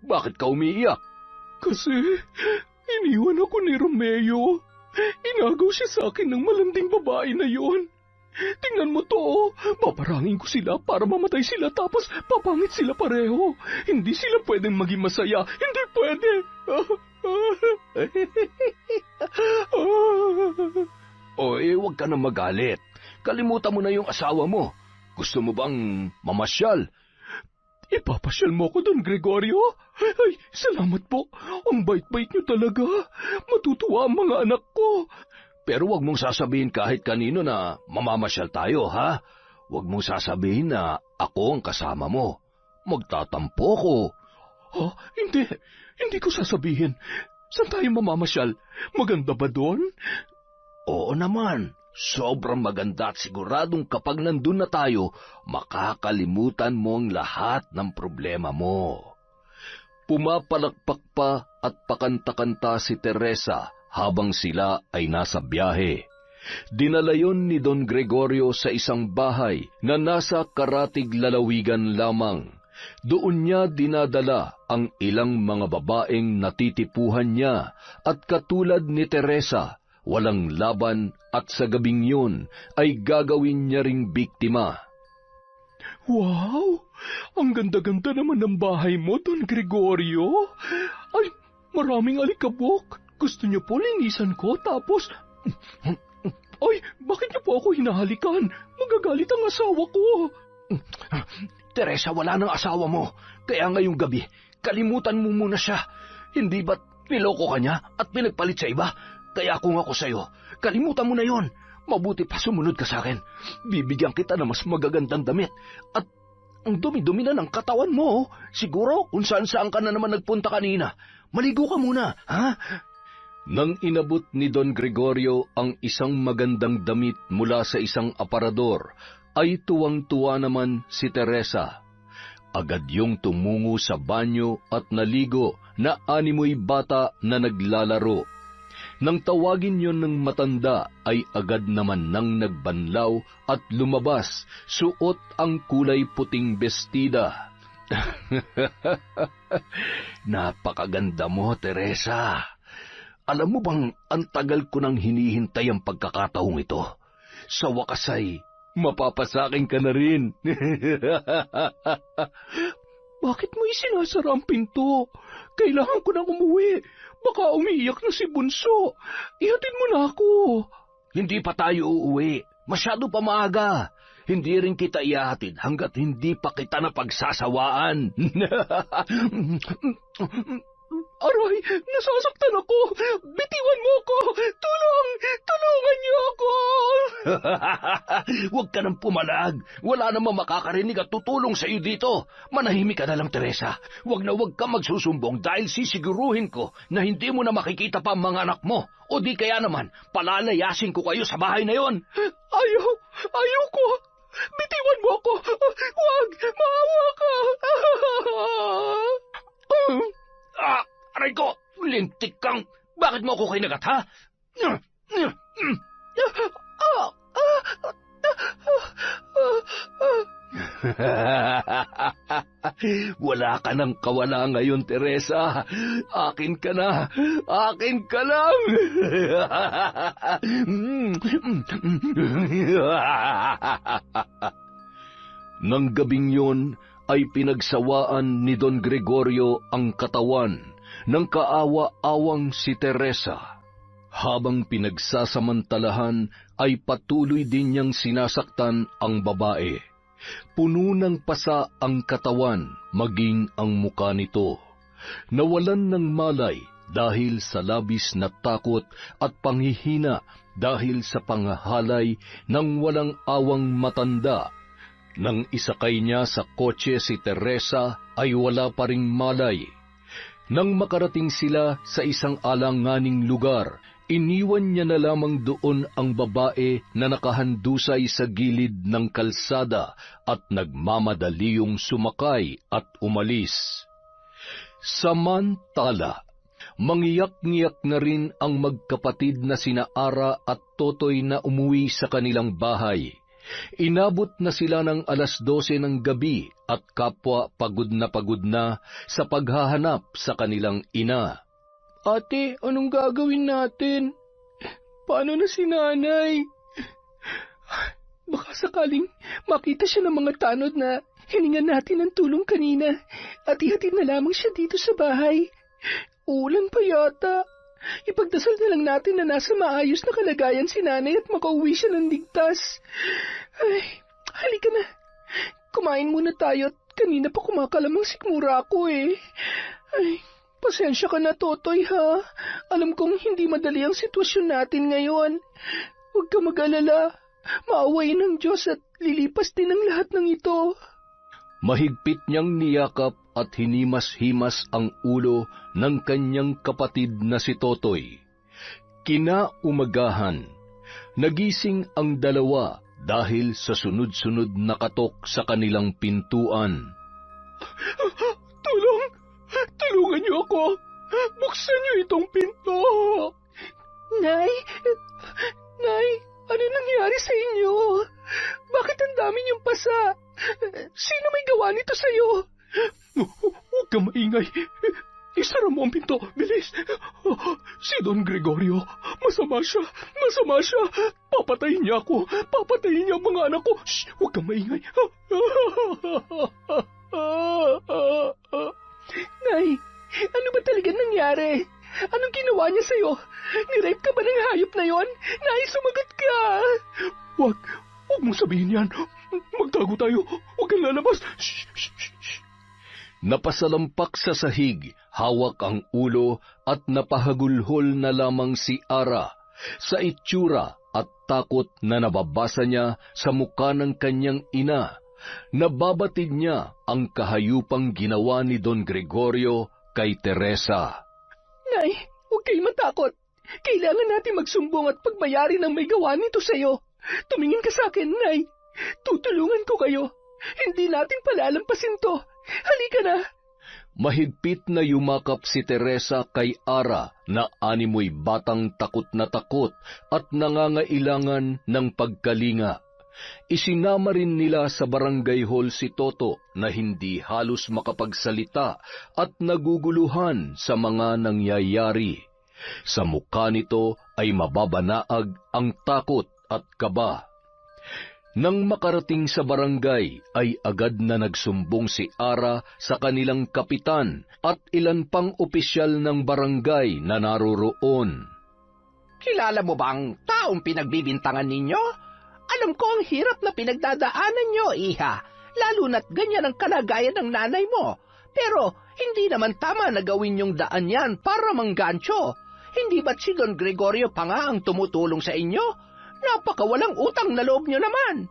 Bakit ka umiiyak? Kasi iniwan ako ni Romeo. Inagaw siya sa akin ng malanding babae na yon. Tingnan mo to, paparangin ko sila para mamatay sila tapos papangit sila pareho. Hindi sila pwedeng maging masaya. Hindi pwede. Huwag ka na magalit. Kalimutan mo na yung asawa mo. Gusto mo bang mamasyal? Ipapasyal mo ko Don Gregorio? Ay, salamat po. Ang bait-bait niyo talaga. Matutuwa ang mga anak ko. Pero huwag mong sasabihin kahit kanino na mamamasyal tayo, ha? Huwag mong sasabihin na ako ang kasama mo. Magtatampo ko. Hindi. Hindi ko sasabihin. Saan tayo mamamasyal? Maganda ba doon? Oo naman. Sobrang maganda at siguradong kapag nandun na tayo, makakalimutan mo ang lahat ng problema mo. Pumapalakpak pa at pakanta-kanta si Teresa habang sila ay nasa biyahe. Dinala yon ni Don Gregorio sa isang bahay na nasa karatig lalawigan lamang. Doon niya dinadala ang ilang mga babaeng natitipuhan niya at katulad ni Teresa, walang laban at sa gabing yun ay gagawin niya ring biktima. Wow! Ang ganda-ganda naman ng bahay mo, Don Gregorio. Ay, maraming alikabok. Gusto niyo po linisan ko tapos... Ay, bakit niyo po ako hinahalikan? Magagalit ang asawa ko. Teresa, wala nang asawa mo. Kaya ngayong gabi, kalimutan mo muna siya. Hindi ba't niloko ka niya at pinagpalit sa iba? Kaya kung ako sa'yo, kalimutan mo na yon. Mabuti pa sumunod ka sa akin. Bibigyan kita ng mas magagandang damit. At ang dumi-dumi na ng katawan mo. Siguro kung saan-saan ka na naman nagpunta kanina. Maligo ka muna, ha? Nang inabot ni Don Gregorio ang isang magandang damit mula sa isang aparador, ay tuwang-tuwa naman si Teresa. Agad yung tumungo sa banyo at naligo na animoy bata na naglalaro. Nang tawagin yon ng matanda, ay agad naman nang nagbanlaw at lumabas, suot ang kulay puting bestida. Napakaganda mo, Teresa. Alam mo bang ang tagal ko nang hinihintay ang pagkakataong ito? Sa wakas ay mapapasakin ka na rin. Bakit mo isinasara ang pinto? Kailangan ko nang umuwi. Baka umiiyak na si Bunso. Ihatid mo na ako. Hindi pa tayo uuwi. Masyado pa maaga. Hindi rin kita ihahatid hanggat hindi pa kita napagsasawaan. Aray, nasasaktan ako. Bitiwan mo ako. Tulungan niyo ako. Huwag ka nang pumalag. Wala namang makakarinig at tutulong sa iyo dito. Manahimik ka na lang, Teresa. Huwag na huwag ka magsusumbong dahil sisiguruhin ko na hindi mo na makikita pa ang mga anak mo. O di kaya naman, palalayasin ko kayo sa bahay na yon. Ayoko. Bitiwan mo ako. Huwag, maawa ka. Aray ko, lintik kang. Bakit mo ako kinagat, ha? Wala ka nang kawala ngayon, Teresa. Akin ka na. Akin ka lang. Nang gabing yon, ay pinagsawaan ni Don Gregorio ang katawan ng kaawa-awang si Teresa. Habang pinagsasamantalahan ay patuloy din niyang sinasaktan ang babae. Puno ng pasa ang katawan, maging ang muka nito. Nawalan ng malay dahil sa labis na takot at panghihina dahil sa panghahalay ng walang awang matanda. Nang isakay niya sa kotse si Teresa ay wala pa ring malay. Nang makarating sila sa isang alanganing lugar, iniwan niya na lamang doon ang babae na nakahandusay sa gilid ng kalsada at nagmamadaliong sumakay at umalis. Samantala, mangiyak-ngiyak na rin ang magkapatid na sina Ara at Totoy na umuwi sa kanilang bahay. Inabot na sila ng 12:00 ng gabi at kapwa pagod na sa paghahanap sa kanilang ina. Ate, anong gagawin natin? Paano na si nanay? Baka sakaling makita siya ng mga tanod na hiningan natin ng tulong kanina at ihatid na lamang siya dito sa bahay. Ulan pa yata. Ipagdasal na lang natin na nasa maayos na kalagayan si nanay at makauwi siya ng ligtas. Ay, halika na. Kumain muna tayo at kanina pa kumakalamang sikmura ako eh. Ay, pasensya ka na, Totoy, ha? Alam kong hindi madali ang sitwasyon natin ngayon. Huwag ka mag-alala. Maawain ng Diyos at lilipas din ang lahat ng ito. Mahigpit niyang niyakap at hinimas-himas ang ulo ng kanyang kapatid na si Totoy. Kinaumagahan, nagising ang dalawa dahil sa sunod-sunod na katok sa kanilang pintuan. Tulungan niyo ako! Buksan niyo itong pinto! Nay, ano nangyari sa inyo? Bakit ang dami niyong pasa? Sino may gawa nito sa'yo? Huwag ka maingay. Isara mo ang pinto, bilis. Si Don Gregorio, masama siya. Papatayin niya ako. Papatayin niya ang mga anak ko. Shh, huwag ka maingay. Nay, ano ba talaga nangyari? Anong ginawa niya sa'yo? Nirape ka ba ng hayop na yon? Nay, sumagot ka! Huwag mong sabihin yan. Magtago tayo. Huwag kang lalabas. Shh, shh, shh. Napasalampak sa sahig, hawak ang ulo at napahagulhol na lamang si Ara sa itsura at takot na nababasa niya sa muka ng kanyang ina. Nababatid niya ang kahayupang ginawa ni Don Gregorio kay Teresa. Nay, huwag kayo matakot. Kailangan natin magsumbong at pagbayarin ang may gawa nito sa'yo. Tumingin ka sa akin, Nay. Tutulungan ko kayo. Hindi natin palalampasin to. Halika na. Mahigpit na yumakap si Teresa kay Ara na animoy batang takot at nangangailangan ng pagkalinga. Isinama rin nila sa barangay hall si Toto na hindi halos makapagsalita at naguguluhan sa mga nangyayari. Sa mukha nito ay mababanaag ang takot at kaba. Nang makarating sa barangay ay agad na nagsumbong si Ara sa kanilang kapitan at ilan pang opisyal ng barangay na naroroon. Kilala mo bang taong pinagbibintangan ninyo? Alam ko ang hirap na pinagdadaanan nyo, iha, lalo na't ganyan ang kalagayan ng nanay mo. Pero hindi naman tama na gawin yung daan yan para manggancho. Hindi ba't si Don Gregorio pa nga ang tumutulong sa inyo? Napakawalang utang na loob nyo naman.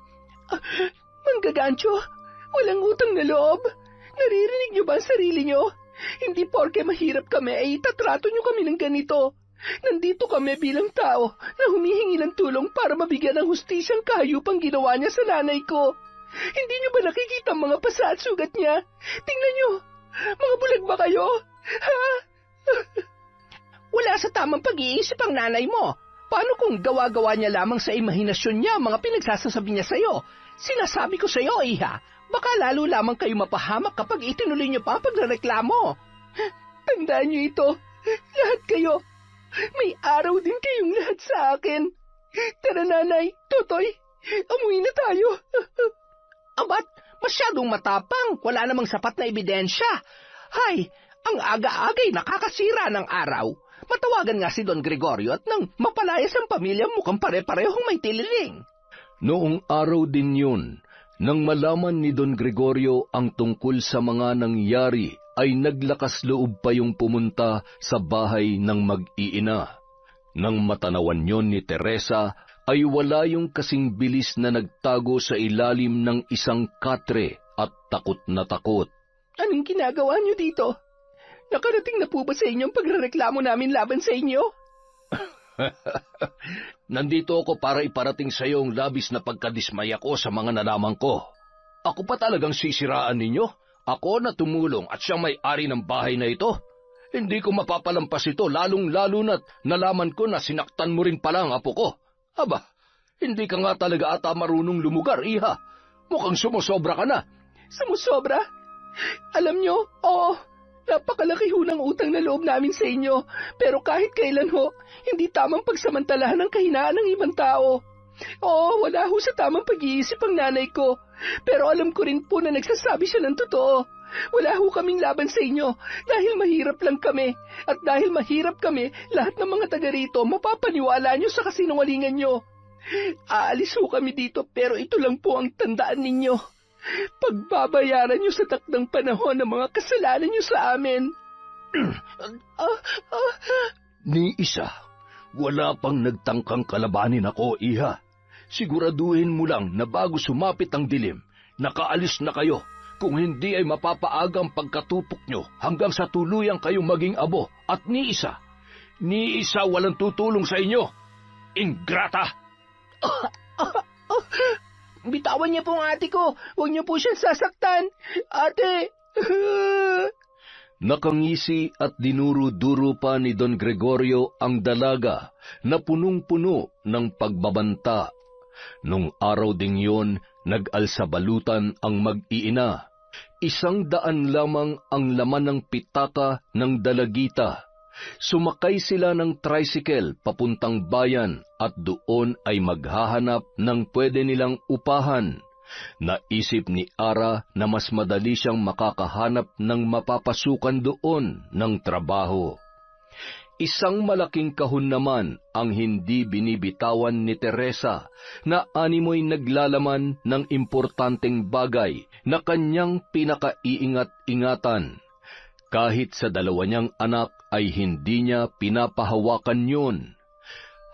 Manggagancho, walang utang na loob. Naririnig nyo ba ang sarili nyo? Hindi porke mahirap kami ay itatrato nyo kami ng ganito. Nandito kami bilang tao na humihingi ng tulong para mabigyan ng hustisyang kahayupang ginawa niya sa nanay ko. Hindi nyo ba nakikita ang mga pasa at sugat niya? Tingnan nyo, mga bulag ba kayo? Ha? Wala sa tamang pag-iisip ang nanay mo. Paano kung gawa-gawa niya lamang sa imahinasyon niya mga pinagsasasabi niya sa'yo? Sinasabi ko sa'yo, iha, baka lalo lamang kayo mapahamak kapag itinuloy niyo pa ang pagrereklamo. Tandaan niyo ito, lahat kayo. May araw din kayong lahat sa akin. Tara nanay, Totoy, umuwi na tayo. Abat, masyadong matapang, wala namang sapat na ebidensya. Hay, ang aga-agay nakakasira ng araw. Matawagan nga si Don Gregorio at nang mapalayas ang pamilya mukhang pare-parehong may tililing. Noong araw din yun, nang malaman ni Don Gregorio ang tungkol sa mga nangyari, ay naglakas loob pa yung pumunta sa bahay ng mag-iina. Nang matanawan yon ni Teresa, ay wala yung kasing bilis na nagtago sa ilalim ng isang katre at takot na takot. Anong ginagawa niyo dito? Nakarating na po ba sa inyo ang pagrereklamo namin laban sa inyo? Nandito ako para iparating sa iyo ang labis na pagkadismaya ko sa mga nalaman ko. Ako pa talagang sisiraan ninyo? Ako na tumulong at siyang may-ari ng bahay na ito? Hindi ko mapapalampas ito, lalong-lalo na't nalaman ko na sinaktan mo rin pala ang apo ko. Aba, hindi ka nga talaga ata marunong lumugar, iha. Mukhang sumusobra ka na. Sumusobra? Alam nyo, oo, napakalaki ho ng utang na loob namin sa inyo. Pero kahit kailan ho, hindi tamang pagsamantalahan ng kahinaan ng ibang tao. Oo, wala ho sa tamang pag-iisip ang nanay ko. Pero alam ko rin po na nagsasabi siya ng totoo. Wala ho kaming laban sa inyo dahil mahirap lang kami. At dahil mahirap kami, lahat ng mga taga rito mapapaniwala nyo sa kasinungalingan nyo. Aalis ho kami dito pero ito lang po ang tandaan ninyo. Pagbabayaran nyo sa takdang panahon ng mga kasalanan nyo sa amin. Ni isa, wala pang nagtangkang kalabanin ako, iha. Siguraduhin mo lang na bago sumapit ang dilim, nakaalis na kayo. Kung hindi ay mapapaaga ang pagkatupok nyo hanggang sa tuluyang kayong maging abo. At ni isa walang tutulong sa inyo. Ingrata! Bitawan niya po ang ate ko. Huwag niyo po siyang sasaktan. Ate! Nakangisi at dinuro-duro pa ni Don Gregorio ang dalaga na punong-puno ng pagbabanta. Nung araw ding yon, nag-alsabalutan ang mag-iina. 100 lamang ang laman ng pitaka ng dalagita. Sumakay sila ng tricycle papuntang bayan at doon ay maghahanap ng pwede nilang upahan. Naisip ni Ara na mas madali siyang makakahanap ng mapapasukan doon ng trabaho. Isang malaking kahon naman ang hindi binibitawan ni Teresa na animoy naglalaman ng importanteng bagay na kanyang pinakaiingat-ingatan. Kahit sa 2 niyang anak ay hindi niya pinapahawakan yun.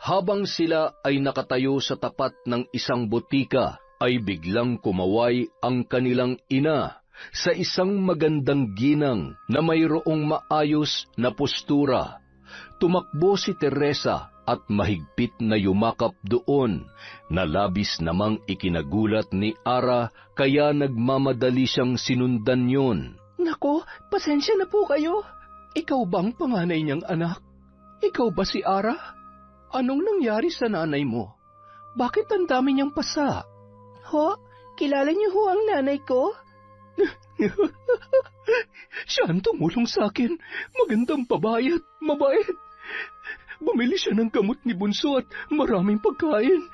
Habang sila ay nakatayo sa tapat ng isang botika, ay biglang kumaway ang kanilang ina sa isang magandang ginang na mayroong maayos na postura. Tumakbo si Teresa at mahigpit na yumakap doon, na labis namang ikinagulat ni Ara kaya nagmamadali siyang sinundan yun. Nako, pasensya na po kayo. Ikaw bang panganay niyang anak? Ikaw ba si Ara? Anong nangyari sa nanay mo? Bakit ang dami niyang pasa? Ho? Kilala niyo ho ang nanay ko? Siya ang tumulong sa akin. Magandang babae at mabait. Bumili siya ng gamot ni Bunso at maraming pagkain.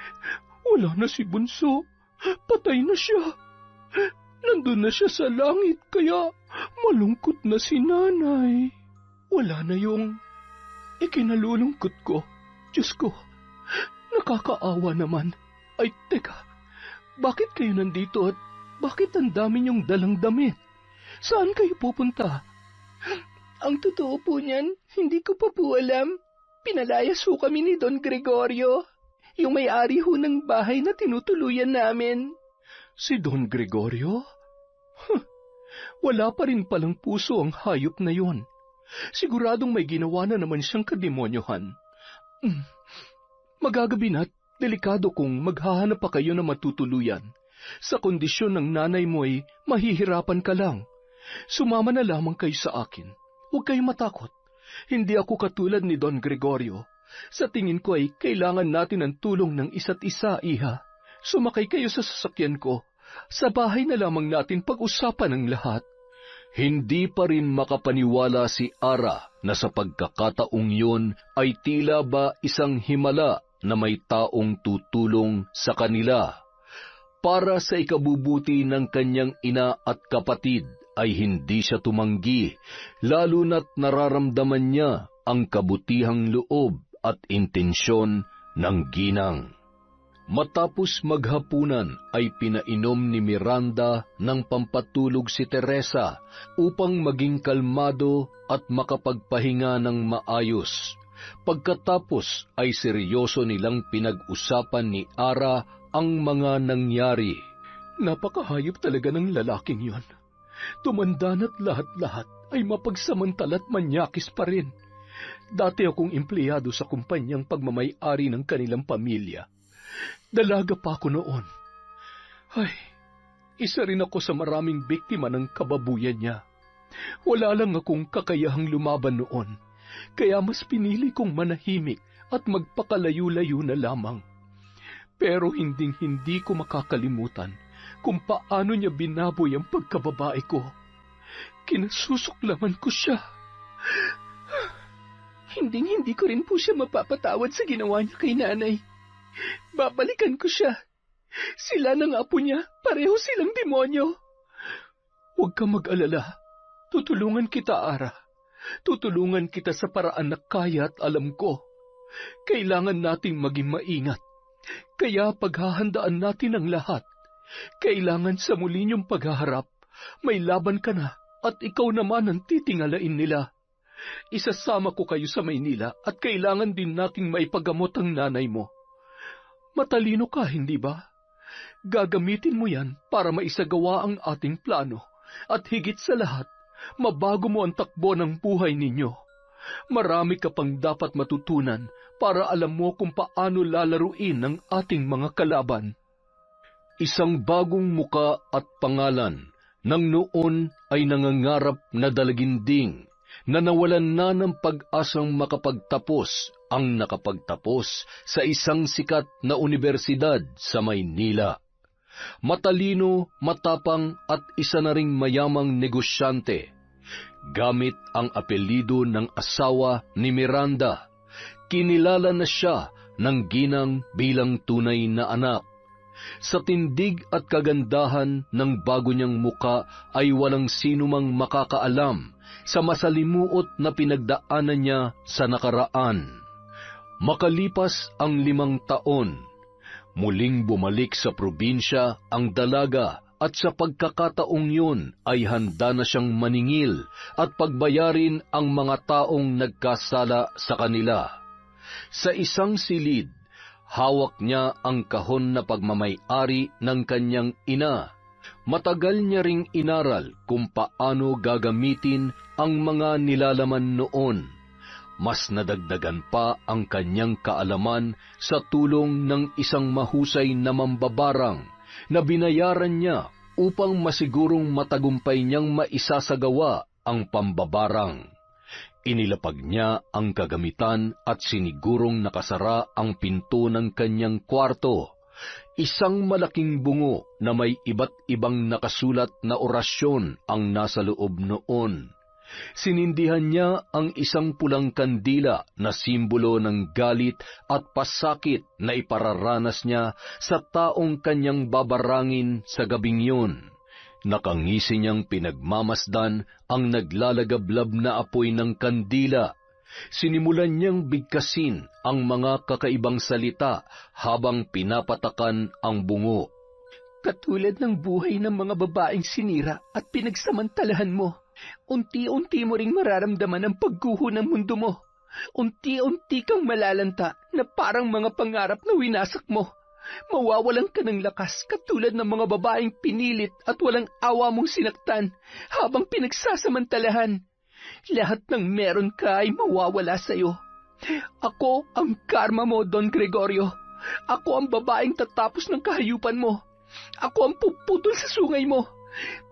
Wala na si Bunso. Patay na siya. Nandun na siya sa langit, kaya malungkot na si nanay. Wala na yung ikinalulungkot ko. Diyos ko, nakakaawa naman. Ay, teka, bakit kayo nandito at bakit ang dami niyong dalang damit? Saan kayo pupunta? Ang totoo po niyan, hindi ko pa po alam. Pinalayas ho kami ni Don Gregorio, yung may-ari ho ng bahay na tinutuluyan namin. Si Don Gregorio? Wala pa rin palang puso ang hayop na yon. Siguradong may ginawa na naman siyang kademonyohan. Magagabi na't delikado kung maghahanap pa kayo na matutuluyan. Sa kondisyon ng nanay mo ay mahihirapan ka lang. Sumama na lamang kayo sa akin. Huwag kayong matakot. Hindi ako katulad ni Don Gregorio. Sa tingin ko ay kailangan natin ang tulong ng isa't isa, iha. Sumakay kayo sa sasakyan ko. Sa bahay na lamang natin pag-usapan ang lahat. Hindi pa rin makapaniwala si Ara na sa pagkakataong yun ay tila ba isang himala na may taong tutulong sa kanila. Para sa ikabubuti ng kanyang ina at kapatid ay hindi siya tumanggi, lalo na't nararamdaman niya ang kabutihang loob at intensyon ng ginang. Matapos maghapunan ay pinainom ni Miranda ng pampatulog si Teresa upang maging kalmado at makapagpahinga ng maayos. Pagkatapos ay seryoso nilang pinag-usapan ni Ara ang mga nangyari. Napakahayop talaga ng lalaking yon. Tumanda na't lahat-lahat ay mapagsamantala't manyakis pa rin. Dati akong empleyado sa kumpanyang pagmamay-ari ng kanilang pamilya. Dalaga pa ako noon. Ay, isa rin ako sa maraming biktima ng kababuyan niya. Wala lang akong kakayahang lumaban noon, kaya mas pinili kong manahimik at magpakalayo-layo na lamang. Pero hinding-hindi ko makakalimutan kung paano niya binaboy ang pagkababae ko. Kinasusuklaman ko siya. Hinding-hindi ko rin po siya mapapatawad sa ginawa niya kay nanay. Babalikan ko siya. Sila ng apo niya, pareho silang demonyo. Huwag ka mag-alala. Tutulungan kita, Ara. Tutulungan kita sa paraan na kaya at alam ko. Kailangan nating maging maingat. Kaya paghahandaan natin ang lahat. Kailangan sa muli niyong paghaharap, may laban ka na at ikaw naman ang titingalain nila. Isasama ko kayo sa Maynila at kailangan din nating maipagamot ang nanay mo. Matalino ka, hindi ba? Gagamitin mo yan para maisagawa ang ating plano at higit sa lahat, mabago mo ang takbo ng buhay ninyo. Marami ka pang dapat matutunan para alam mo kung paano lalaruin ang ating mga kalaban. Isang bagong muka at pangalan nang noon ay nangangarap na dalaginding na nawalan na ng pag-asang makapagtapos ang nakapagtapos sa isang sikat na unibersidad sa Maynila. Matalino, matapang at isa na ring mayamang negosyante. Gamit ang apelyido ng asawa ni Miranda, kinilala na siya ng ginang bilang tunay na anak. Sa tindig at kagandahan ng bago niyang muka ay walang sinumang makakaalam sa masalimuot na pinagdaanan niya sa nakaraan. Makalipas ang 5 taon, muling bumalik sa probinsya ang dalaga at sa pagkakataong yun ay handa na siyang maningil at pagbayarin ang mga taong nagkasala sa kanila. Sa isang silid, hawak niya ang kahon na pagmamay-ari ng kanyang ina. Matagal niya ring inaral kung paano gagamitin ang mga nilalaman noon. Mas nadagdagan pa ang kanyang kaalaman sa tulong ng isang mahusay na mambabarang na binayaran niya upang masigurong matagumpay niyang maisasagawa ang pambabarang. Inilapag niya ang kagamitan at sinigurong nakasara ang pinto ng kanyang kwarto. Isang malaking bungo na may iba't ibang nakasulat na orasyon ang nasa loob noon. Sinindihan niya ang isang pulang kandila na simbolo ng galit at pasakit na ipararanas niya sa taong kanyang babarangin sa gabing yun. Nakangisi niyang pinagmamasdan ang naglalagablab na apoy ng kandila. Sinimulan niyang bigkasin ang mga kakaibang salita habang pinapatakan ang bungo. Katulad ng buhay ng mga babaeng sinira at pinagsamantalahan mo, unti-unti mo ring mararamdaman ang pagguho ng mundo mo. Unti-unti kang malalanta na parang mga pangarap na winasak mo. Mawawalan ka ng lakas katulad ng mga babaeng pinilit at walang awa mong sinaktan habang pinagsasamantalahan. Lahat ng meron ka ay mawawala sa'yo. Ako ang karma mo, Don Gregorio. Ako ang babaeng tatapos ng kahayupan mo. Ako ang puputol sa sungay mo.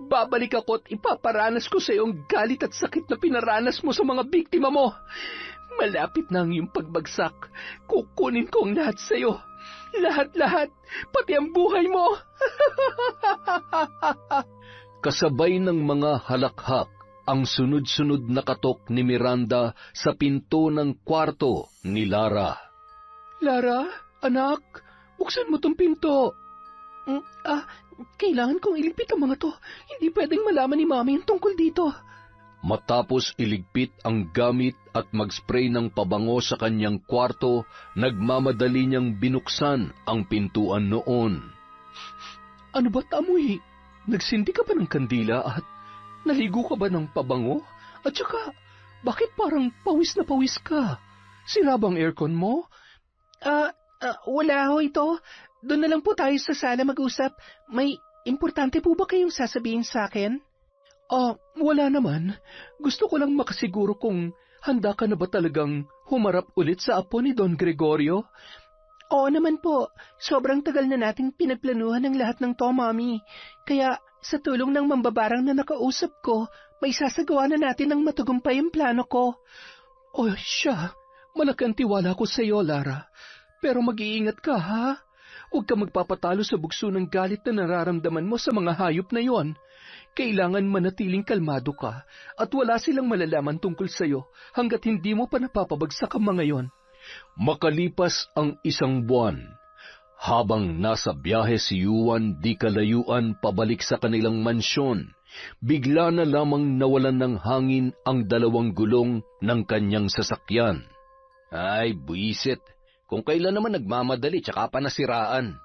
Babalik ako at ipaparanas ko sa iyo ang galit at sakit na pinaranas mo sa mga biktima mo. Malapit na ang iyong pagbagsak. Kukunin ko ang lahat sa iyo. Lahat-lahat, pati ang buhay mo. Kasabay ng mga halakhak ang sunod-sunod na katok ni Miranda sa pinto ng kwarto ni Lara. Lara, anak, buksan mo tong pinto. Kailangan kong iligpit ang mga to. Hindi pwedeng malaman ni Mami ang tungkol dito. Matapos iligpit ang gamit at mag-spray ng pabango sa kanyang kwarto, nagmamadali niyang binuksan ang pintuan noon. Ano ba't amoy? Nagsindi ka ba ng kandila at naligo ka ba ng pabango? At saka, bakit parang pawis na pawis ka? Sira bang aircon mo? Wala ho ito. Doon na lang po tayo sa sala mag-usap. May importante po ba kayong sasabihin sa akin? Wala naman. Gusto ko lang makasiguro kung handa ka na ba talagang humarap ulit sa apo ni Don Gregorio? Oo naman po. Sobrang tagal na nating pinagplanuhan ang lahat ng to, Mami. Kaya sa tulong ng mambabarang na nakausap ko, may sasagawa na natin ng matagumpay ang plano ko. Siya. Malaki ang tiwala ko sa iyo, Lara. Pero mag-iingat ka, ha? Huwag ka magpapatalo sa bugso ng galit na nararamdaman mo sa mga hayop na yon. Kailangan manatiling kalmado ka at wala silang malalaman tungkol sa iyo hanggat hindi mo pa napapabagsak ang mga yon. Makalipas ang 1 buwan, habang nasa biyahe si Juan di kalayuan pabalik sa kanilang mansyon, bigla na lamang nawalan ng hangin ang 2 gulong ng kanyang sasakyan. Ay, buisit! Kung kailan naman nagmamadali tsaka pa nasiraan.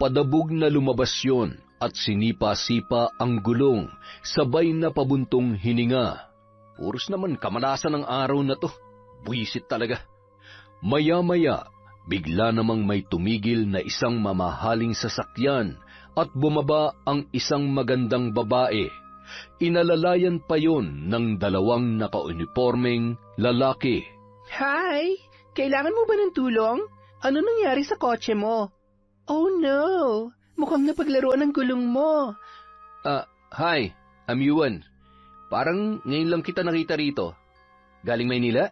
Padabog na lumabas yon at sinipa-sipa ang gulong, sabay na pabuntong hininga. Puros naman kamalasan ng araw na to. Buisit talaga. Maya-maya, bigla namang may tumigil na isang mamahaling sasakyan at bumaba ang isang magandang babae. Inalalayan pa yon ng 2 naka-uniformeng lalaki. Hi! Kailangan mo ba ng tulong? Ano nangyari sa kotse mo? Oh no! Mukhang napaglaruan ng gulong mo. Hi, I'm Yuan. Parang ngayon lang kita nakita rito. Galing Maynila?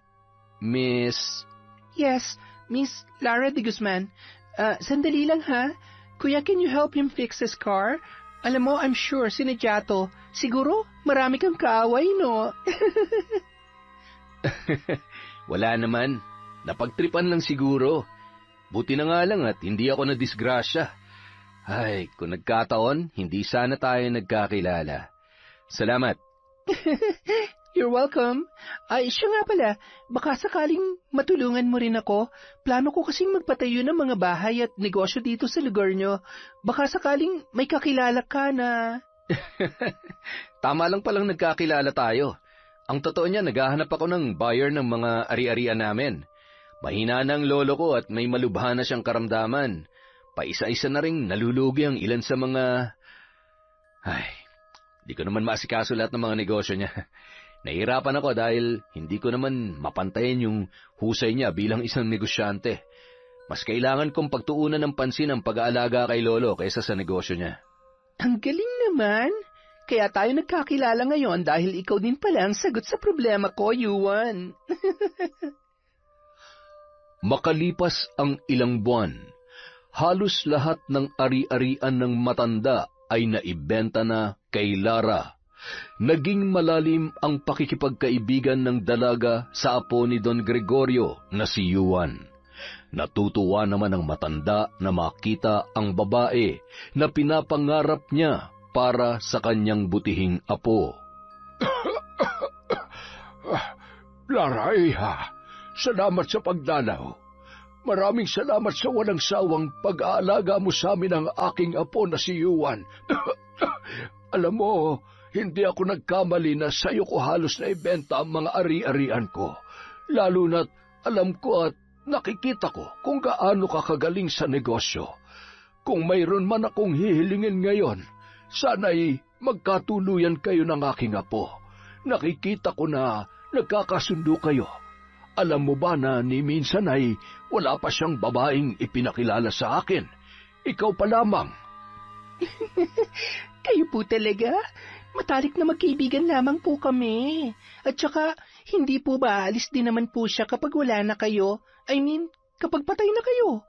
Miss... Yes, Miss Lara de Guzman. Sandali lang ha. Kuya, can you help him fix his car? Alam mo, I'm sure sinadya to. Siguro, marami kang kaaway, no? Wala naman. Napagtripan lang siguro. Buti na nga lang at hindi ako nadisgrasya. Ay, kung nagkataon, hindi sana tayo nagkakilala. Salamat. You're welcome. Siya nga pala, baka sakaling matulungan mo rin ako. Plano ko kasing magpatayo ng mga bahay at negosyo dito sa lugar nyo. Baka sakaling may kakilala ka na... Tama lang palang nagkakilala tayo. Ang totoo niya, naghahanap ako ng buyer ng mga ari-arian namin. Mahina na ang lolo ko at may malubha na siyang karamdaman. Paisa-isa na ring nalulugi ang ilan sa mga... di ko naman maasikaso lahat ng mga negosyo niya. Nahihirapan ako dahil hindi ko naman mapantayin yung husay niya bilang isang negosyante. Mas kailangan kong pagtuunan ng pansin ang pag-aalaga kay lolo kaysa sa negosyo niya. Ang galing naman. Kaya tayo nagkakilala ngayon dahil ikaw din pala ang sagot sa problema ko, Yuan. Makalipas ang ilang buwan, halos lahat ng ari-arian ng matanda ay naibenta na kay Lara. Naging malalim ang pakikipagkaibigan ng dalaga sa apo ni Don Gregorio na si Yuan. Natutuwa naman ang matanda na makita ang babae na pinapangarap niya para sa kanyang butihing apo. Lara, iha, salamat sa pagdalaw. Maraming salamat sa walang sawang pag-aalaga mo sa amin ng aking apo na si Yuan. Alam mo, hindi ako nagkamali na sa'yo ko halos na ibenta ang mga ari-arian ko. Lalo na't alam ko at nakikita ko kung gaano ka kagaling sa negosyo. Kung mayroon man akong hihilingin ngayon, sana'y magkatuluyan kayo ng aking apo. Nakikita ko na nagkakasundo kayo. Alam mo ba na ni minsan ay wala pa siyang babaeng ipinakilala sa akin? Ikaw pa lamang. Kayo po talaga? Matalik na magkaibigan lamang po kami. At saka, hindi po ba alis din naman po siya kapag wala na kayo? I mean, kapag patay na kayo.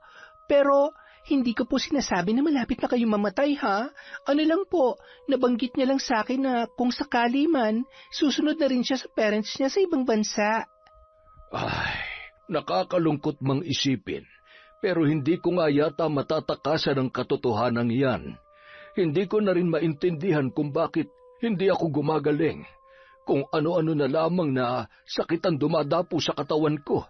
Pero, hindi ko po sinasabi na malapit na kayo mamatay, ha? Ano lang po, nabanggit niya lang sa akin na kung sakali man, susunod na rin siya sa parents niya sa ibang bansa. Ay, nakakalungkot mang isipin. Pero hindi ko nga yata matatakasan ang katotohanan yan. Hindi ko na rin maintindihan kung bakit hindi ako gumagaling. Kung ano-ano na lamang na sakit ang dumadapo sa katawan ko.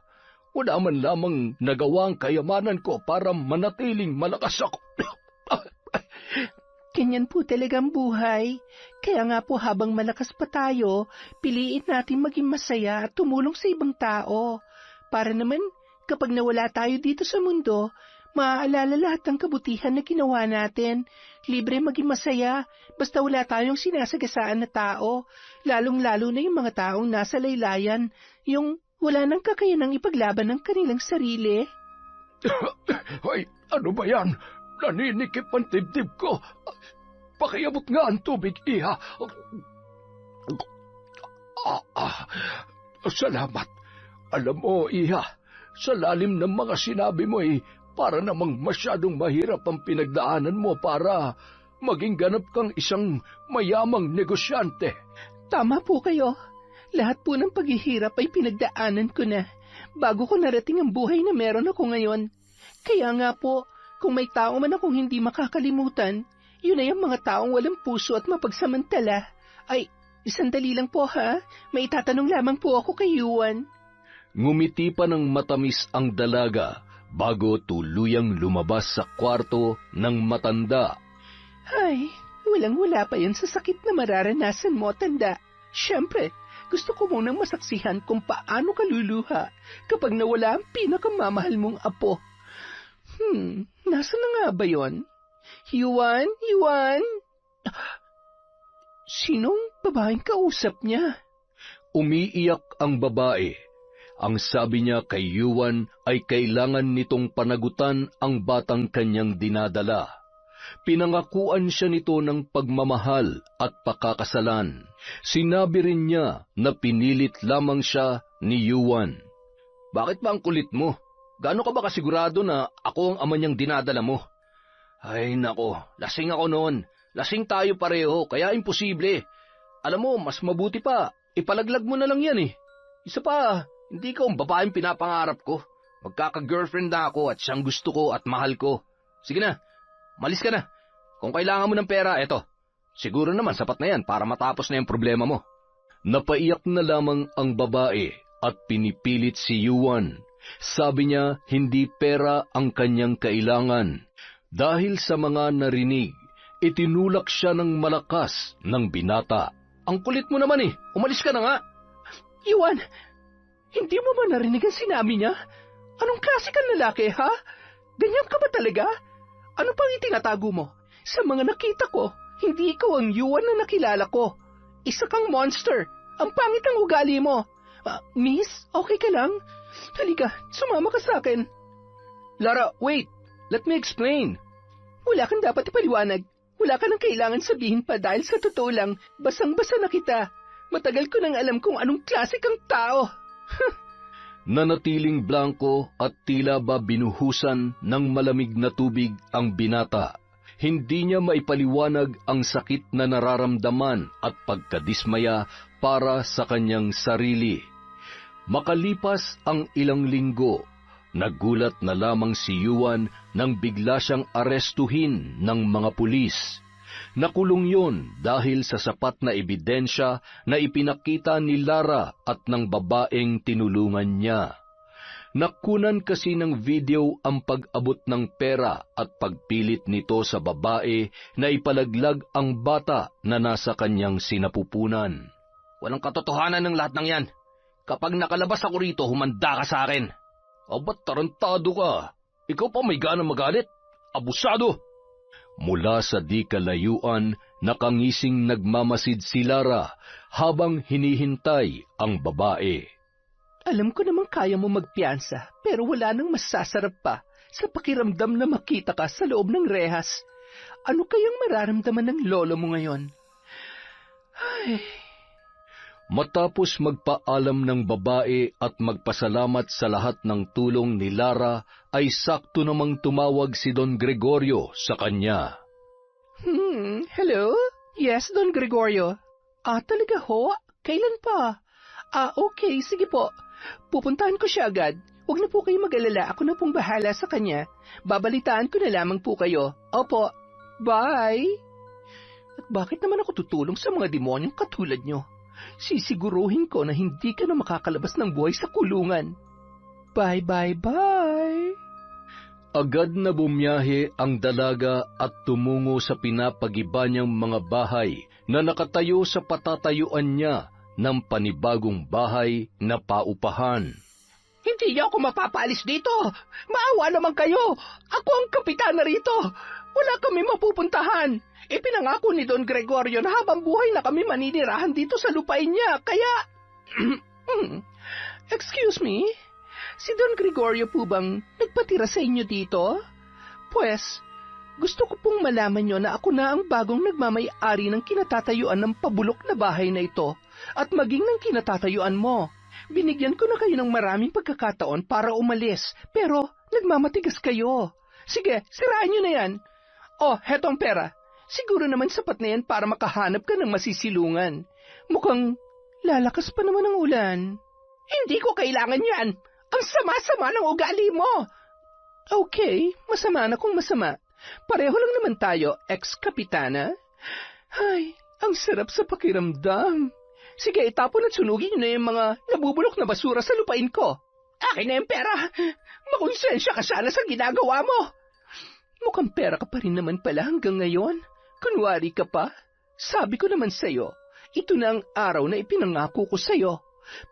Wala man lamang nagawa ang kayamanan ko para manatiling malakas ako. Ganyan po talagang buhay. Kaya nga po habang malakas pa tayo, piliin natin maging masaya at tumulong sa ibang tao. Para naman, kapag nawala tayo dito sa mundo, maaalala lahat ng kabutihan na ginawa natin. Libre maging masaya, basta wala tayong sinasagasaan na tao. Lalong-lalo na yung mga taong nasa laylayan, yung wala nang kakayanang ipaglaban ng kanilang sarili. Ay, ano ba yan? Naninikip ang dibdib ko. Pakiabot nga ang tubig, iha. Salamat. Alam mo, iha, sa lalim ng mga sinabi mo para namang masyadong mahirap ang pinagdaanan mo para maging ganap kang isang mayamang negosyante. Tama po kayo. Lahat po ng paghihirap ay pinagdaanan ko na bago ko narating ang buhay na meron ako ngayon. Kaya nga po, kung may tao man akong hindi makakalimutan, yun ay ang mga taong walang puso at mapagsamantala. Ay, sandali lang po ha. May itatanong lamang po ako kay Yuan. Ngumiti pa ng matamis ang dalaga bago tuluyang lumabas sa kwarto ng matanda. Ay, walang-wala pa yan sa sakit na mararanasan mo, tanda. Siyempre, gusto ko munang masaksihan kung paano ka luluha kapag nawala ang pinakamamahal mong apo. Nasaan na nga ba yun? Yuan? Yuan? Sinong babaeng kausap niya? Umiiyak ang babae. Ang sabi niya kay Yuan ay kailangan nitong panagutan ang batang kanyang dinadala. Pinangakuan siya nito ng pagmamahal at pakakasalan. Sinabi rin niya na pinilit lamang siya ni Yuan. Bakit ba ang kulit mo? Gaano ka ba kasigurado na ako ang ama niyang dinadala mo? Ay nako, lasing ako noon. Lasing tayo pareho, kaya imposible. Alam mo, mas mabuti pa, ipalaglag mo na lang yan eh. Isa pa, hindi ka ang babaeng pinapangarap ko. Magkaka-girlfriend na ako at siyang gusto ko at mahal ko. Sige na, malis ka na. Kung kailangan mo ng pera, eto. Siguro naman sapat na yan para matapos na yung problema mo. Napaiyak na lamang ang babae at pinipilit si Yuan. Sabi niya hindi pera ang kanyang kailangan. Dahil sa mga narinig, itinulak siya ng malakas ng binata. Ang kulit mo naman eh, umalis ka na nga. Yuan, hindi mo ba narinig ang sinabi niya? Anong klase kang lalaki, ha? Ganyan ka ba talaga? Ano pang itinatago mo? Sa mga nakita ko, hindi ikaw ang Yuan na nakilala ko. Isa kang monster. Ang pangit ang ugali mo. Miss, okay ka lang? Halika, sumama ka sa akin. Lara, wait. Let me explain. Wala kang dapat ipaliwanag. Wala ka nang kailangan sabihin pa dahil sa totoo lang, basang-basa na kita. Matagal ko nang alam kung anong klase kang tao. Nanatiling blanko at tila ba binuhusan ng malamig na tubig ang binata. Hindi niya maipaliwanag ang sakit na nararamdaman at pagkadismaya para sa kanyang sarili. Makalipas ang ilang linggo, nagulat na lamang si Yuan nang bigla siyang arestuhin ng mga pulis. Nakulong yun dahil sa sapat na ebidensya na ipinakita ni Lara at ng babaeng tinulungan niya. Nakunan kasi ng video ang pag-abot ng pera at pagpilit nito sa babae na ipalaglag ang bata na nasa kanyang sinapupunan. Walang katotohanan ng lahat ng yan. Kapag nakalabas ako rito, humanda ka sa akin. Ba't tarantado ka? Ikaw pa may gana magalit? Abusado! Mula sa di kalayuan, nakangising nagmamasid si Lara habang hinihintay ang babae. Alam ko namang kaya mo magpiyansa, pero wala nang masasarap pa sa pakiramdam na makita ka sa loob ng rehas. Ano kayang mararamdaman ng lolo mo ngayon? Ay... Matapos magpaalam ng babae at magpasalamat sa lahat ng tulong ni Lara, ay sakto namang tumawag si Don Gregorio sa kanya. Hello? Yes, Don Gregorio. Talaga ho? Kailan pa? Okay, sige po. Pupuntahan ko siya agad. Huwag na po kayo mag-alala, ako na pong bahala sa kanya. Babalitaan ko na lamang po kayo. Opo, bye! At bakit naman ako tutulong sa mga demonyong katulad nyo? Sisiguruhin ko na hindi ka na makakalabas ng buhay sa kulungan. Bye, bye, bye! Agad na bumiyahe ang dalaga at tumungo sa pinapagiba niyang mga bahay na nakatayo sa patatayuan niya ng panibagong bahay na paupahan. Hindi niyo ako mapapaalis dito. Maawa naman kayo. Ako ang kapitana rito. Wala kami mapupuntahan. Ipinangako ni Don Gregorio na habang buhay na kami maninirahan dito sa lupain niya. Kaya... Excuse me? Si Don Gregorio po bang nagpatira sa inyo dito? Pues, gusto ko pong malaman niyo na ako na ang bagong nagmamay-ari ng kinatatayuan ng pabulok na bahay na ito at maging ng kinatatayuan mo. Binigyan ko na kayo ng maraming pagkakataon para umalis, pero nagmamatigas kayo. Sige, siraan niyo na yan. Hetong pera. Siguro naman sapat na yan para makahanap ka ng masisilungan. Mukhang lalakas pa naman ang ulan. Hindi ko kailangan yan. Ang sama-sama ng ugali mo. Okay, masama na kung masama. Pareho lang naman tayo, ex-kapitana. Ay, ang sarap sa pakiramdam. Sige, itapon at sunugin niyo na yung mga nabubulok na basura sa lupain ko. Akin na yung pera. Makonsensya ka sana sa ginagawa mo. Mukhang pera ka pa rin naman pala hanggang ngayon. Kunwari ka pa. Sabi ko naman sa'yo, ito na ang araw na ipinangako ko sa'yo.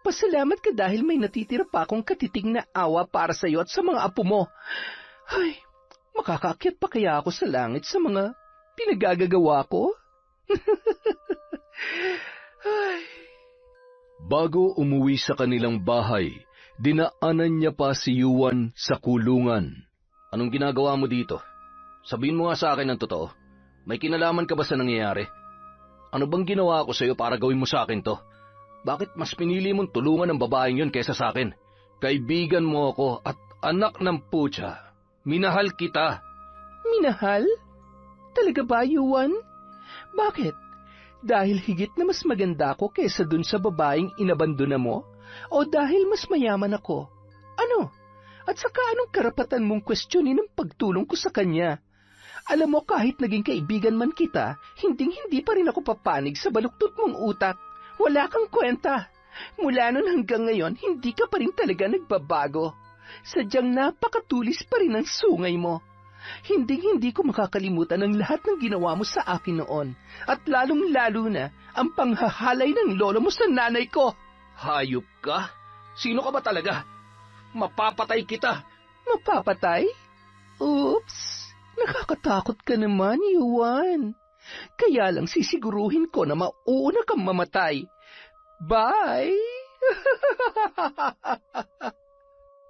Pasalamat ka dahil may natitira pa akong katitig na awa para sa'yo at sa mga apo mo. Ay, makakaakyat pa kaya ako sa langit sa mga pinagagagawa ko? Ay. Bago umuwi sa kanilang bahay, dinaanan niya pa si Yuan sa kulungan. Anong ginagawa mo dito? Sabihin mo nga sa akin ng totoo. May kinalaman ka ba sa nangyayari? Ano bang ginawa ko sa'yo para gawin mo sa akin to? Bakit mas pinili mong tulungan ng babaeng yun kaysa sa akin? Kaibigan mo ako at anak ng putya. Minahal kita. Minahal? Talaga ba, Yuan? Bakit? Dahil higit na mas maganda ako kaysa dun sa babaeng inabandona mo? O dahil mas mayaman ako? Ano? At saka anong karapatan mong kwestiyonin ang pagtulong ko sa kanya? Alam mo, kahit naging kaibigan man kita, hindi pa rin ako papanig sa baluktot mong utak. Wala kang kwenta. Mula nun hanggang ngayon, hindi ka pa rin talaga nagbabago. Sadyang napakatulis pa rin ang sungay mo. Hindi ko makakalimutan ang lahat ng ginawa mo sa akin noon. At lalong-lalo na ang panghahalay ng lolo mo sa nanay ko. Hayop ka? Sino ka ba talaga? Mapapatay kita. Mapapatay? Oops, nakakatakot ka naman, Yuan. Kaya lang sisiguruhin ko na mauuna kang mamatay. Bye!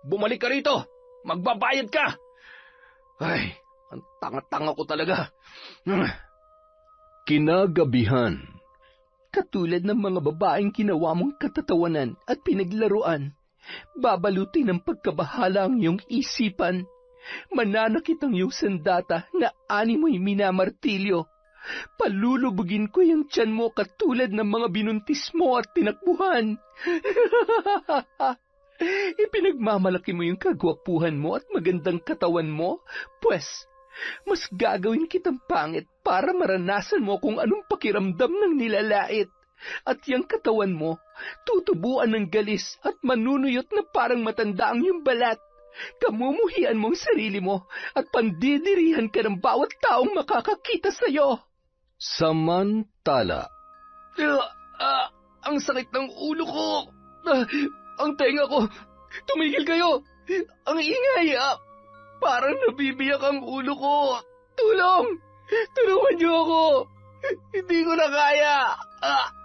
Bumalik ka rito! Magbabayad ka! Ay, ang tanga-tanga ko talaga. Kinagabihan, Katulad ng mga babaeng ginawa mong katatawanan at pinaglaruan, babalutin ng pagkabahala ang iyong isipan. Mananakit ang iyong sandata na animoy minamartilyo. Palulubugin ko yung tiyan mo katulad ng mga binuntis mo at tinakbuhan. Ipinagmamalaki mo yung kagwapuhan mo at magandang katawan mo, pues mas gagawin kitang pangit para maranasan mo kung anong pakiramdam ng nilalait. At yung katawan mo, tutubuan ng galis at manunuyot na parang matanda ang iyong balat. Kamumuhian mo ang sarili mo at pandidirihan ka ng bawat taong makakakita sa'yo. samantala, Ang sakit ng ulo ko. Ang tenga ko. Tumigil kayo. Ang ingay. Parang nabibiyak ang ulo ko. Tulong! Tulungan niyo ako. Hindi ko na kaya.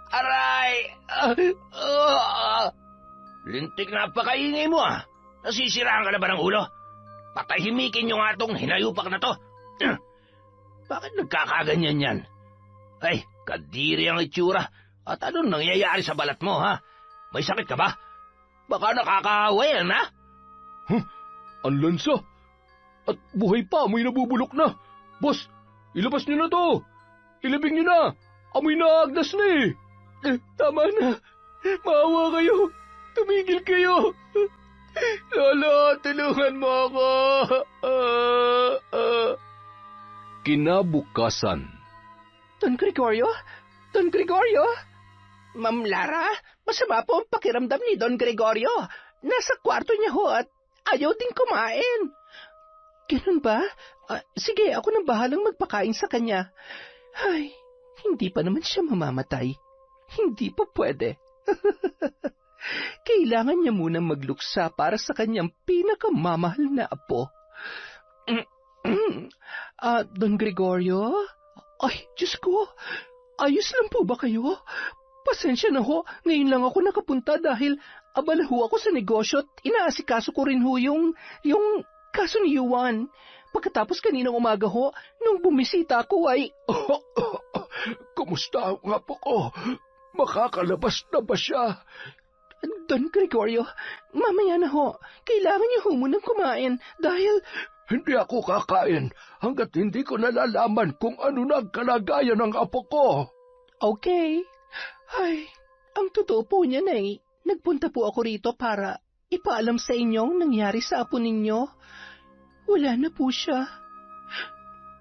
Aray! Lintik na pakaingay mo Nasisiraan ka na ba ng ulo? Patahimikin nyo nga tong hinayupak na to. Bakit nagkakaganyan yan? Ay, kadiri ang itsura. At anong nangyayari sa balat mo, ha? May sakit ka ba? Baka nakakahawa yan, ha? Ang lansa! At buhay pa, amoy nabubulok na! Boss, ilabas niyo na to! Ilibing niyo na! Amoy na agdas na eh! Tama na. Maawa kayo. Tumigil kayo. Lolo, tulungan mo ako. kinabukasan, Don Gregorio? Don Gregorio? Ma'am Lara, masama po ang pakiramdam ni Don Gregorio. Nasa kwarto niya ho at ayaw din kumain. Ganun ba? Sige, ako nang bahalang magpakain sa kanya. Ay, hindi pa naman siya mamamatay. Hindi pa pwede. Kailangan niya munang magluksa para sa kanyang pinakamamahal na apo. Don Gregorio? Ay, Diyos ko, ayos lang po ba kayo? Pasensya na ho, ngayon lang ako nakapunta dahil abala ho ako sa negosyo at inaasikaso ko rin ho yung kaso ni Juan. Pagkatapos kaninang umaga ho, nung bumisita ako ay... Kumusta ang apo ko? Makakalabas na ba siya? Don Gregorio, mamaya na ho. Kailangan niyo ho munang kumain dahil... Hindi ako kakain hanggat hindi ko nalalaman kung ano na ang kalagayan ng apo ko. Okay. Ay, ang totoo po niyan ay, nagpunta po ako rito para ipaalam sa inyong nangyari sa apo ninyo. Wala na po siya.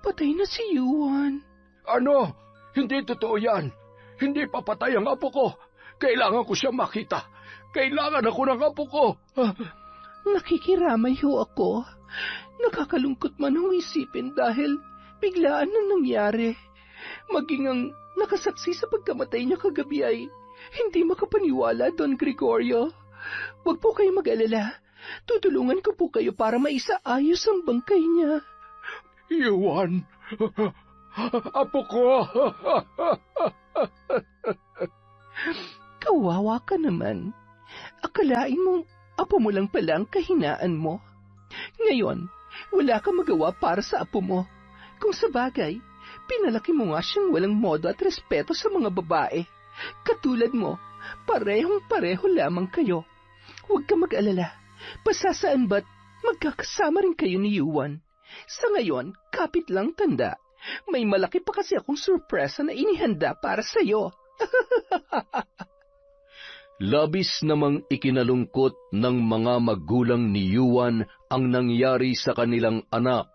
Patay na si Juan. Ano? Hindi totoo yan. Hindi papatay ang apo ko. Kailangan ko siya makita. Kailangan ako ng apo ko. Nakikiramay ho ako. Nakakalungkot man ang isipin dahil biglaan na nangyari. Maging ang nakasaksi sa pagkamatay niya kagabi ay hindi makapaniwala, Don Gregorio. Huwag po kayo mag-alala. Tutulungan ko po kayo para maisaayos ang bangkay niya. Iwan. Apo ko. Kawawa ka naman. Akalain mong apo mo lang pala ang kahinaan mo. Ngayon, wala kang magawa para sa apo mo. Kung sa bagay, pinalaki mo nga siyang walang modo at respeto sa mga babae. Katulad mo, parehong-pareho lamang kayo. Huwag ka mag-alala. Pasasaan ba't magkakasama rin kayo ni Juan? Sa ngayon, kapit lang tanda. May malaki pa kasi akong sorpresa na inihanda para sa'yo. labis namang ikinalungkot ng mga magulang ni Juan ang nangyari sa kanilang anak,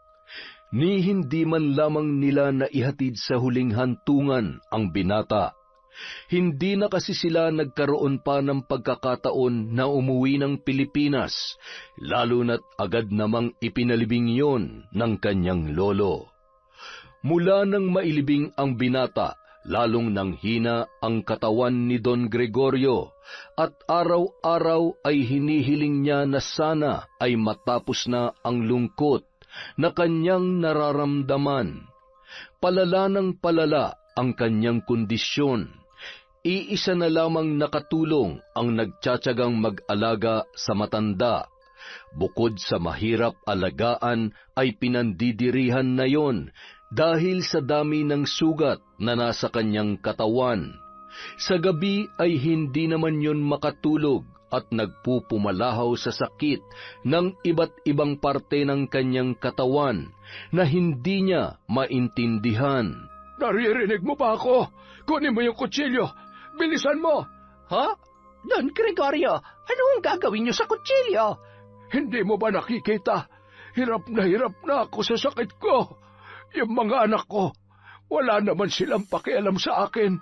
ni hindi man lamang nila naihatid sa huling hantungan ang binata. Hindi na kasi sila nagkaroon pa ng pagkakataon na umuwi ng Pilipinas, lalo na't agad namang ipinalibing yon ng kanyang lolo. Mula nang mailibing ang binata, lalong nanghina ang katawan ni Don Gregorio, at araw-araw ay hinihiling niya na sana ay matapos na ang lungkot na kanyang nararamdaman. Palala ng palala ang kanyang kondisyon. Iisa na lamang nakatulong ang nagtsatsagang mag-alaga sa matanda. Bukod sa mahirap alagaan ay pinandidirihan na yon dahil sa dami ng sugat na nasa kanyang katawan. Sa gabi ay hindi naman yon makatulog at nagpupumalahaw sa sakit ng iba't ibang parte ng kanyang katawan na hindi niya maintindihan. Naririnig mo ba ako? Kunin mo yung kutsilyo. Bilisan mo. Ha? Don Gregorio, ano ang gagawin niyo sa kutsilyo? Hindi mo ba nakikita? Hirap na ako sa sakit ko. Yung mga anak ko, wala naman silang pakialam sa akin.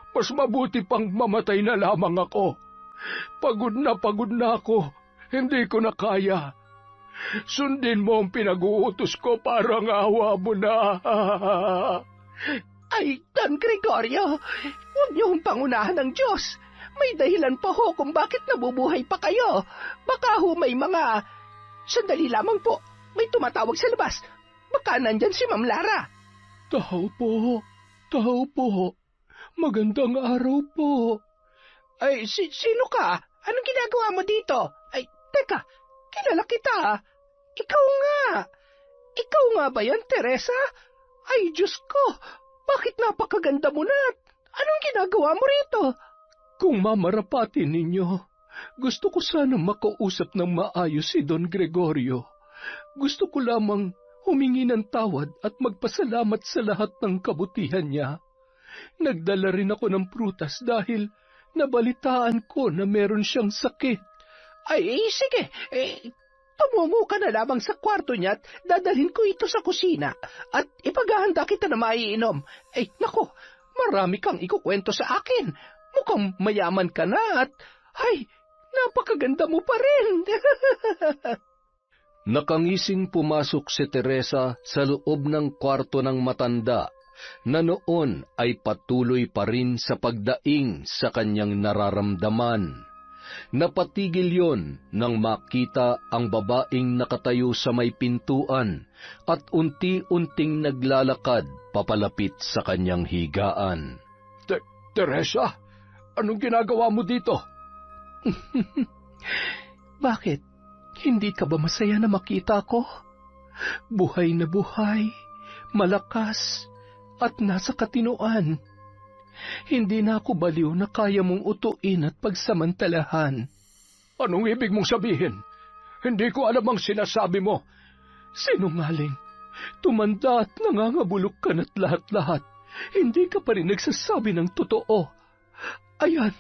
Mas mabuti pang mamatay na lamang ako. Pagod na ako. Hindi ko na kaya. Sundin mo ang pinag-uutos ko, parang awa mo na. Ay, Don Gregorio, huwag niyong pangunahan ng Diyos. May dahilan pa ho kung bakit nabubuhay pa kayo. Baka ho may mga... Sandali lamang po, may tumatawag sa labas. Baka nandyan si Ma'am Lara. Tao po. Magandang araw po. Ay, sino ka? Anong ginagawa mo dito? Ay, teka, kilala kita. Ikaw nga ba yan, Teresa? Ay, Diyos ko, bakit napakaganda mo na? Anong ginagawa mo rito? Kung mamarapatin ninyo, gusto ko sana makausap ng maayos si Don Gregorio. Gusto ko lamang humingi ng tawad at magpasalamat sa lahat ng kabutihan niya. Nagdala rin ako ng prutas dahil nabalitaan ko na meron siyang sakit. Ay, sige. Tumungo ka na lamang sa kwarto niya at dadalhin ko ito sa kusina at ipaghahanda kita na maiinom. Ay, nako, marami kang ikukwento sa akin. Mukhang mayaman ka na at, ay, napakaganda mo pa rin. Nakangising pumasok si Teresa sa loob ng kwarto ng matanda na noon ay patuloy pa rin sa pagdaing sa kanyang nararamdaman. Napatigil yon nang makita ang babaeng nakatayo sa may pintuan at unti-unting naglalakad papalapit sa kanyang higaan. Teresa, anong ginagawa mo dito? Bakit? Hindi ka ba masaya na makita ko? Buhay na buhay, malakas, at nasa katinoan. Hindi na ako baliw na kaya mong utuin at pagsamantalahan. Anong ibig mong sabihin? Hindi ko alam ang sinasabi mo. Sinungaling. Tumanda at nangangabulok ka na't lahat-lahat. Hindi ka pa rin nagsasabi ng totoo. Ayan,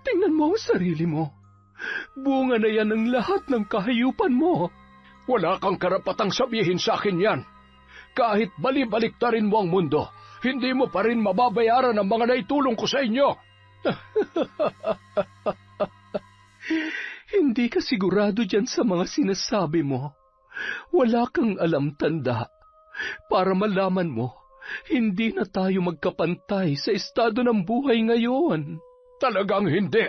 tingnan mo ang sarili mo. Bunga na yan ang lahat ng kahayupan mo. Wala kang karapatang sabihin sa akin yan. Kahit bali-baliktarin mo ang mundo, hindi mo pa rin mababayaran ang mga naitulong ko sa inyo. Hindi ka sigurado dyan sa mga sinasabi mo. Wala kang alam, tanda. Para malaman mo, hindi na tayo magkapantay sa estado ng buhay ngayon. Talagang hindi.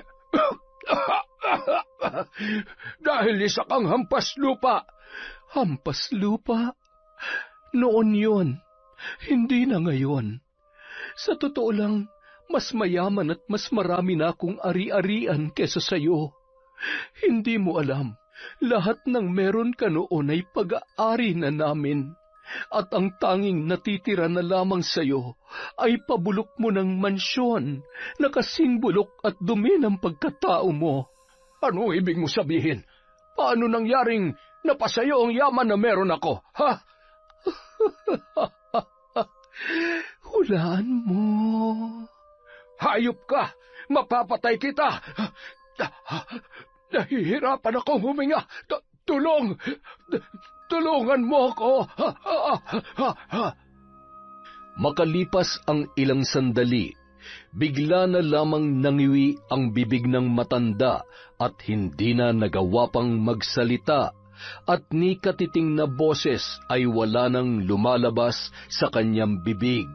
Dahil isa kang hampas lupa. Hampas lupa? Noon yun, hindi na ngayon. Sa totoo lang, mas mayaman at mas marami na akong ari-arian kesa sayo. Hindi mo alam, lahat ng meron ka noon ay pag-aari na namin. At ang tanging natitira na lamang sayo ay pabulok mo ng mansyon na kasing bulok at dumi ng pagkatao mo. Ano ibig mo sabihin? Paano nangyaring napasayo ang yaman na meron ako, ha? Hulaan mo. Hayop ka! Mapapatay kita! Nahihirapan akong huminga. Tulong! Tulungan mo ako! Makalipas ang ilang sandali, bigla na lamang nangiwi ang bibig ng matanda at hindi na nagawa pang magsalita at ni katiting na boses ay wala nang lumalabas sa kanyang bibig.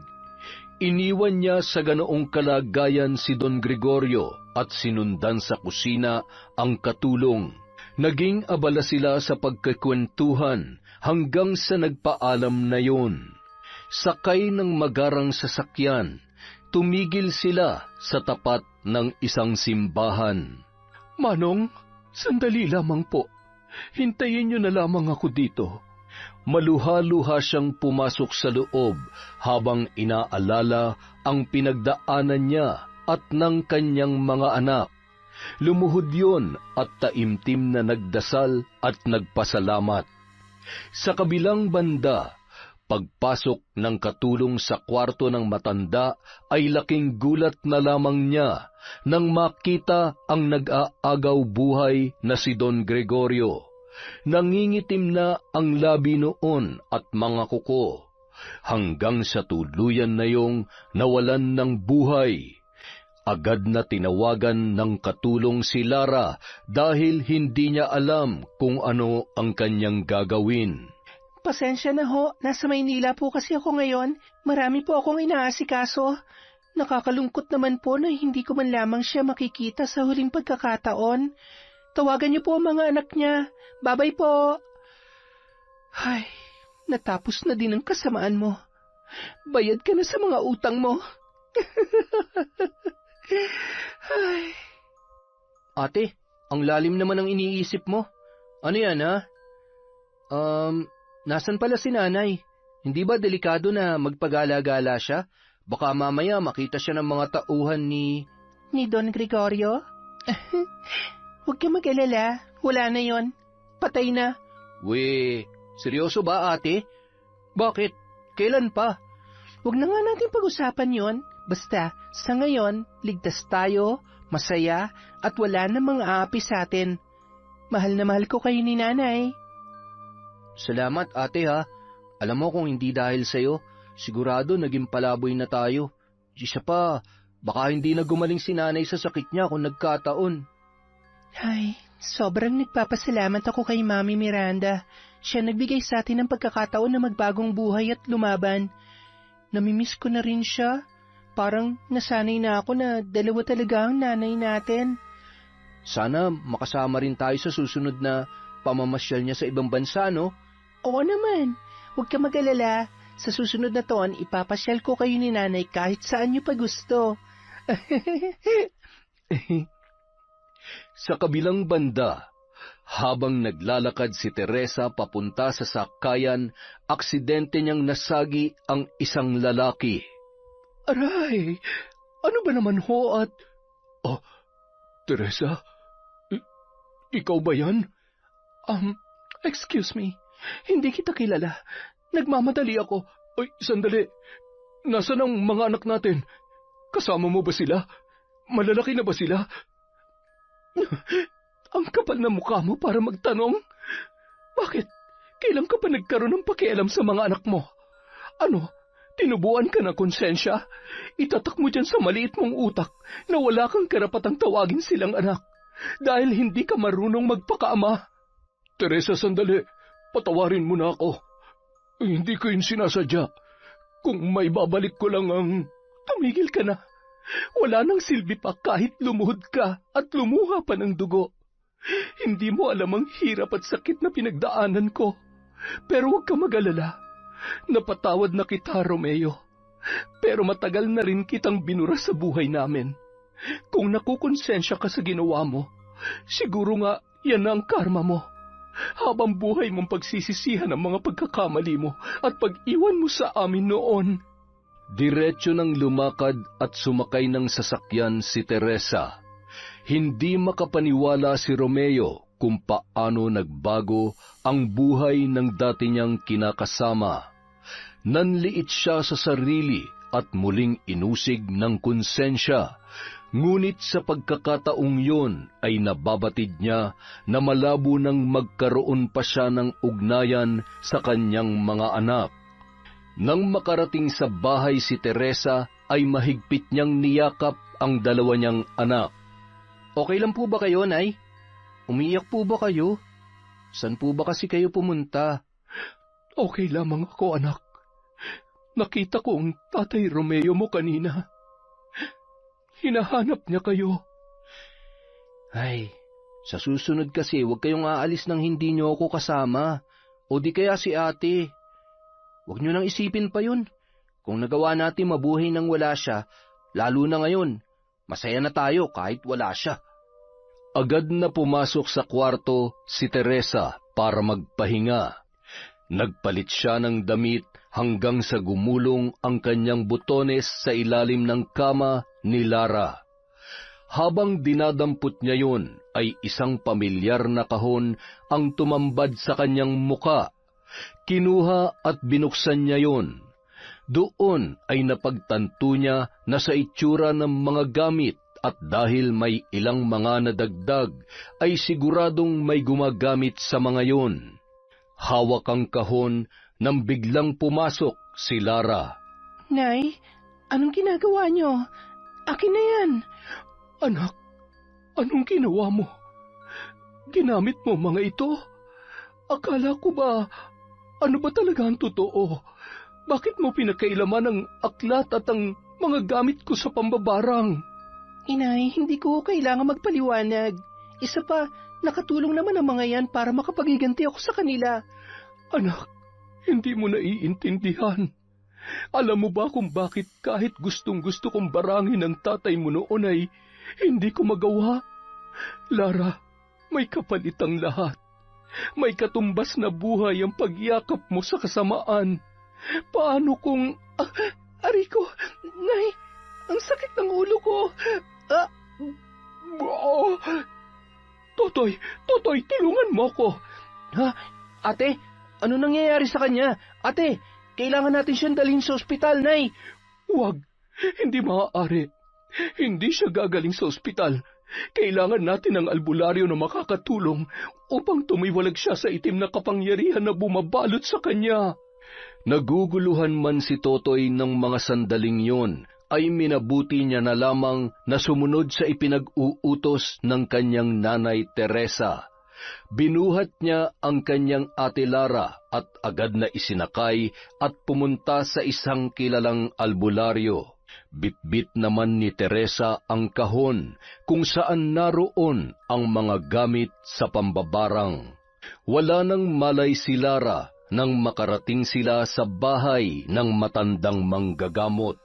Iniwan niya sa ganoong kalagayan si Don Gregorio at sinundan sa kusina ang katulong. Naging abala sila sa pagkakwentuhan hanggang sa nagpaalam na yon. Sakay ng magarang sasakyan, tumigil sila sa tapat ng isang simbahan. Manong, sandali lamang po. Hintayin niyo na lamang ako dito. Maluha-luha siyang pumasok sa loob habang inaalala ang pinagdaanan niya at ng kanyang mga anak. Lumuhod yon at taimtim na nagdasal at nagpasalamat. Sa kabilang banda, pagpasok ng katulong sa kwarto ng matanda ay laking gulat na lamang niya nang makita ang nag-aagaw buhay na si Don Gregorio. Nangingitim na ang labi noon at mga kuko, hanggang sa tuluyan na yung nawalan ng buhay. Agad na tinawagan ng katulong si Lara dahil hindi niya alam kung ano ang kanyang gagawin. Pasensya na ho, nasa Maynila po kasi ako ngayon. Marami po akong inaasikaso. Nakakalungkot naman po na hindi ko man lamang siya makikita sa huling pagkakataon. Tawagan niyo po ang mga anak niya. Babay po. Ay, natapos na din ang kasamaan mo. Bayad ka na sa mga utang mo. Ay. Ate, ang lalim naman ang iniisip mo. Ano yan, ha? Nasan pala si nanay? Hindi ba delikado na magpagala-gala siya? Baka mamaya makita siya ng mga tauhan ni Don Gregorio? Huwag ka mag-alala. Wala na yon. Patay na. We, seryoso ba, ate? Bakit? Kailan pa? Huwag na nga natin pag-usapan yon. Basta, sa ngayon, ligtas tayo, masaya, at wala na mga aapi sa atin. Mahal na mahal ko kayo ni nanay. Salamat, ate, ha. Alam mo kung hindi dahil sa'yo, sigurado naging palaboy na tayo. Isa pa, baka hindi na gumaling si nanay sa sakit niya kung nagkataon. Ay, sobrang nagpapasalamat ako kay Mami Miranda. Siya nagbigay sa atin ng pagkakataon na magbagong buhay at lumaban. Namimiss ko na rin siya. Parang nasanay na ako na dalawa talaga ang nanay natin. Sana makasama rin tayo sa susunod na pamamasyal niya sa ibang bansa, no? Oo naman. Huwag ka mag-alala. Sa susunod na taon, ipapasyal ko kayo ni nanay kahit saan niyo pa gusto. Sa kabilang banda, habang naglalakad si Teresa papunta sa sakayan, aksidente niyang nasagi ang isang lalaki. Aray! Ano ba naman ho at... Oh, Teresa? Ikaw ba yan? Excuse me. Hindi kita kilala. Nagmamadali ako. Ay, sandali. Nasaan ang mga anak natin? Kasama mo ba sila? Malalaki na ba sila? Ang kapal na mukha mo para magtanong. Bakit? Kailan ka pa nagkaroon ng pakialam sa mga anak mo? Ano? Tinubuan ka ng konsensya? Itatak mo dyan sa maliit mong utak na wala kang karapatang tawagin silang anak dahil hindi ka marunong magpakaama. Teresa, sandali. Patawarin mo na ako. Hindi ko yun sinasadya. Kung may babalik ko lang ang... Tumigil ka na. Wala nang silbi pa kahit lumuhod ka at lumuha pa ng dugo. Hindi mo alam ang hirap at sakit na pinagdaanan ko. Pero huwag ka mag-alala. Napatawad na kita, Romeo. Pero matagal na rin kitang binura sa buhay namin. Kung nakukonsensya ka sa ginawa mo, siguro nga yan ang karma mo. Habang buhay mong pagsisisihan ang mga pagkakamali mo at pag-iwan mo sa amin noon. Diretso nang lumakad at sumakay ng sasakyan si Teresa. Hindi makapaniwala si Romeo kung paano nagbago ang buhay ng dati niyang kinakasama. Nanliit siya sa sarili at muling inusig ng konsensya, ngunit sa pagkakataong yun ay nababatid niya na malabo nang magkaroon pa siya ng ugnayan sa kanyang mga anak. Nang makarating sa bahay si Teresa ay mahigpit niyang niyakap ang dalawa niyang anak. Okay lang po ba kayo, Nay? Umiiyak po ba kayo? Saan po ba kasi kayo pumunta? Okay lamang ako, anak. Nakita ko ang Tatay Romeo mo kanina. Hinahanap niya kayo. Ay, sa susunod kasi huwag kayong aalis nang hindi niyo ako kasama. O di kaya si ate. Huwag niyo nang isipin pa yun. Kung nagawa natin mabuhay nang wala siya, lalo na ngayon, masaya na tayo kahit wala siya. Agad na pumasok sa kwarto si Teresa para magpahinga. Nagpalit siya ng damit hanggang sa gumulong ang kanyang butones sa ilalim ng kama ni Lara. Habang dinadampot niya yun, ay isang pamilyar na kahon ang tumambad sa kanyang muka. Kinuha at binuksan niya yun. Doon ay napagtanto niya na sa itsura ng mga gamit at dahil may ilang mga nadagdag, ay siguradong may gumagamit sa mga yun. Hawak ang kahon nang biglang pumasok si Lara. Nay, anong ginagawa niyo? Akin na yan. Anak, anong ginawa mo? Ginamit mo mga ito? Akala ko ba, ano ba talaga ang totoo? Bakit mo pinakailaman ang aklat at ang mga gamit ko sa pambabarang? Inay, hindi ko kailangan magpaliwanag. Isa pa, nakatulong naman ang mga yan para makapagiganti ako sa kanila. Anak, hindi mo naiintindihan. Alam mo ba kung bakit kahit gustong-gusto kong barangin ang tatay mo noon ay hindi ko magawa? Lara, may kapalit ang lahat. May katumbas na buhay ang pagyakap mo sa kasamaan. Paano kung... Ariko, Nay, ang sakit ng ulo ko. Totoy, tulungan mo ko. Ha? Ate, ano nangyayari sa kanya? Ate, kailangan natin siyang dalhin sa ospital, Nay. Huwag, hindi maaari. Hindi siya gagaling sa ospital. Kailangan natin ang albularyo na makakatulong upang tumiwalag siya sa itim na kapangyarihan na bumabalot sa kanya. Naguguluhan man si Totoy ng mga sandaling yon, ay minabuti niya na lamang na sumunod sa ipinag-uutos ng kanyang nanay Teresa. Binuhat niya ang kanyang ate Lara at agad na isinakay at pumunta sa isang kilalang albularyo. Bitbit naman ni Teresa ang kahon kung saan naroon ang mga gamit sa pambabarang. Wala nang malay si Lara nang makarating sila sa bahay ng matandang manggagamot.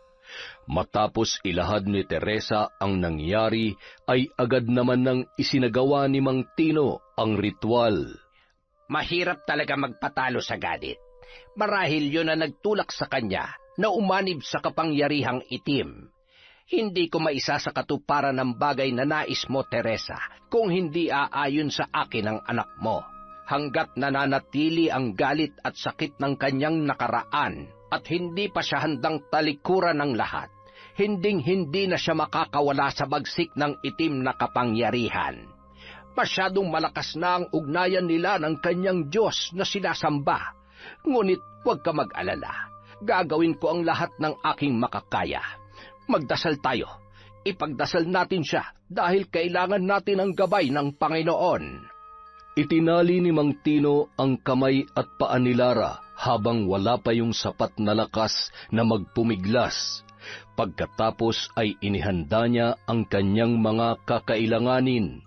Matapos ilahad ni Teresa ang nangyari, ay agad naman nang isinagawa ni Mang Tino ang ritual. Mahirap talaga magpatalo sa galit. Marahil yun na nagtulak sa kanya na umanib sa kapangyarihang itim. Hindi ko maisa sa katuparan ng bagay na nais mo, Teresa, kung hindi aayon sa akin ang anak mo. Hanggat nananatili ang galit at sakit ng kanyang nakaraan at hindi pa siya handang talikuran ng lahat, hinding-hindi na siya makakawala sa bagsik ng itim na kapangyarihan. Masyadong malakas na ang ugnayan nila ng kanyang Diyos na sinasamba. Ngunit huwag ka mag-alala. Gagawin ko ang lahat ng aking makakaya. Magdasal tayo. Ipagdasal natin siya dahil kailangan natin ang gabay ng Panginoon. Itinali ni Mang Tino ang kamay at paa ni Lara habang wala pa yung sapat na lakas na magpumiglas. Pagkatapos ay inihanda niya ang kanyang mga kakailanganin.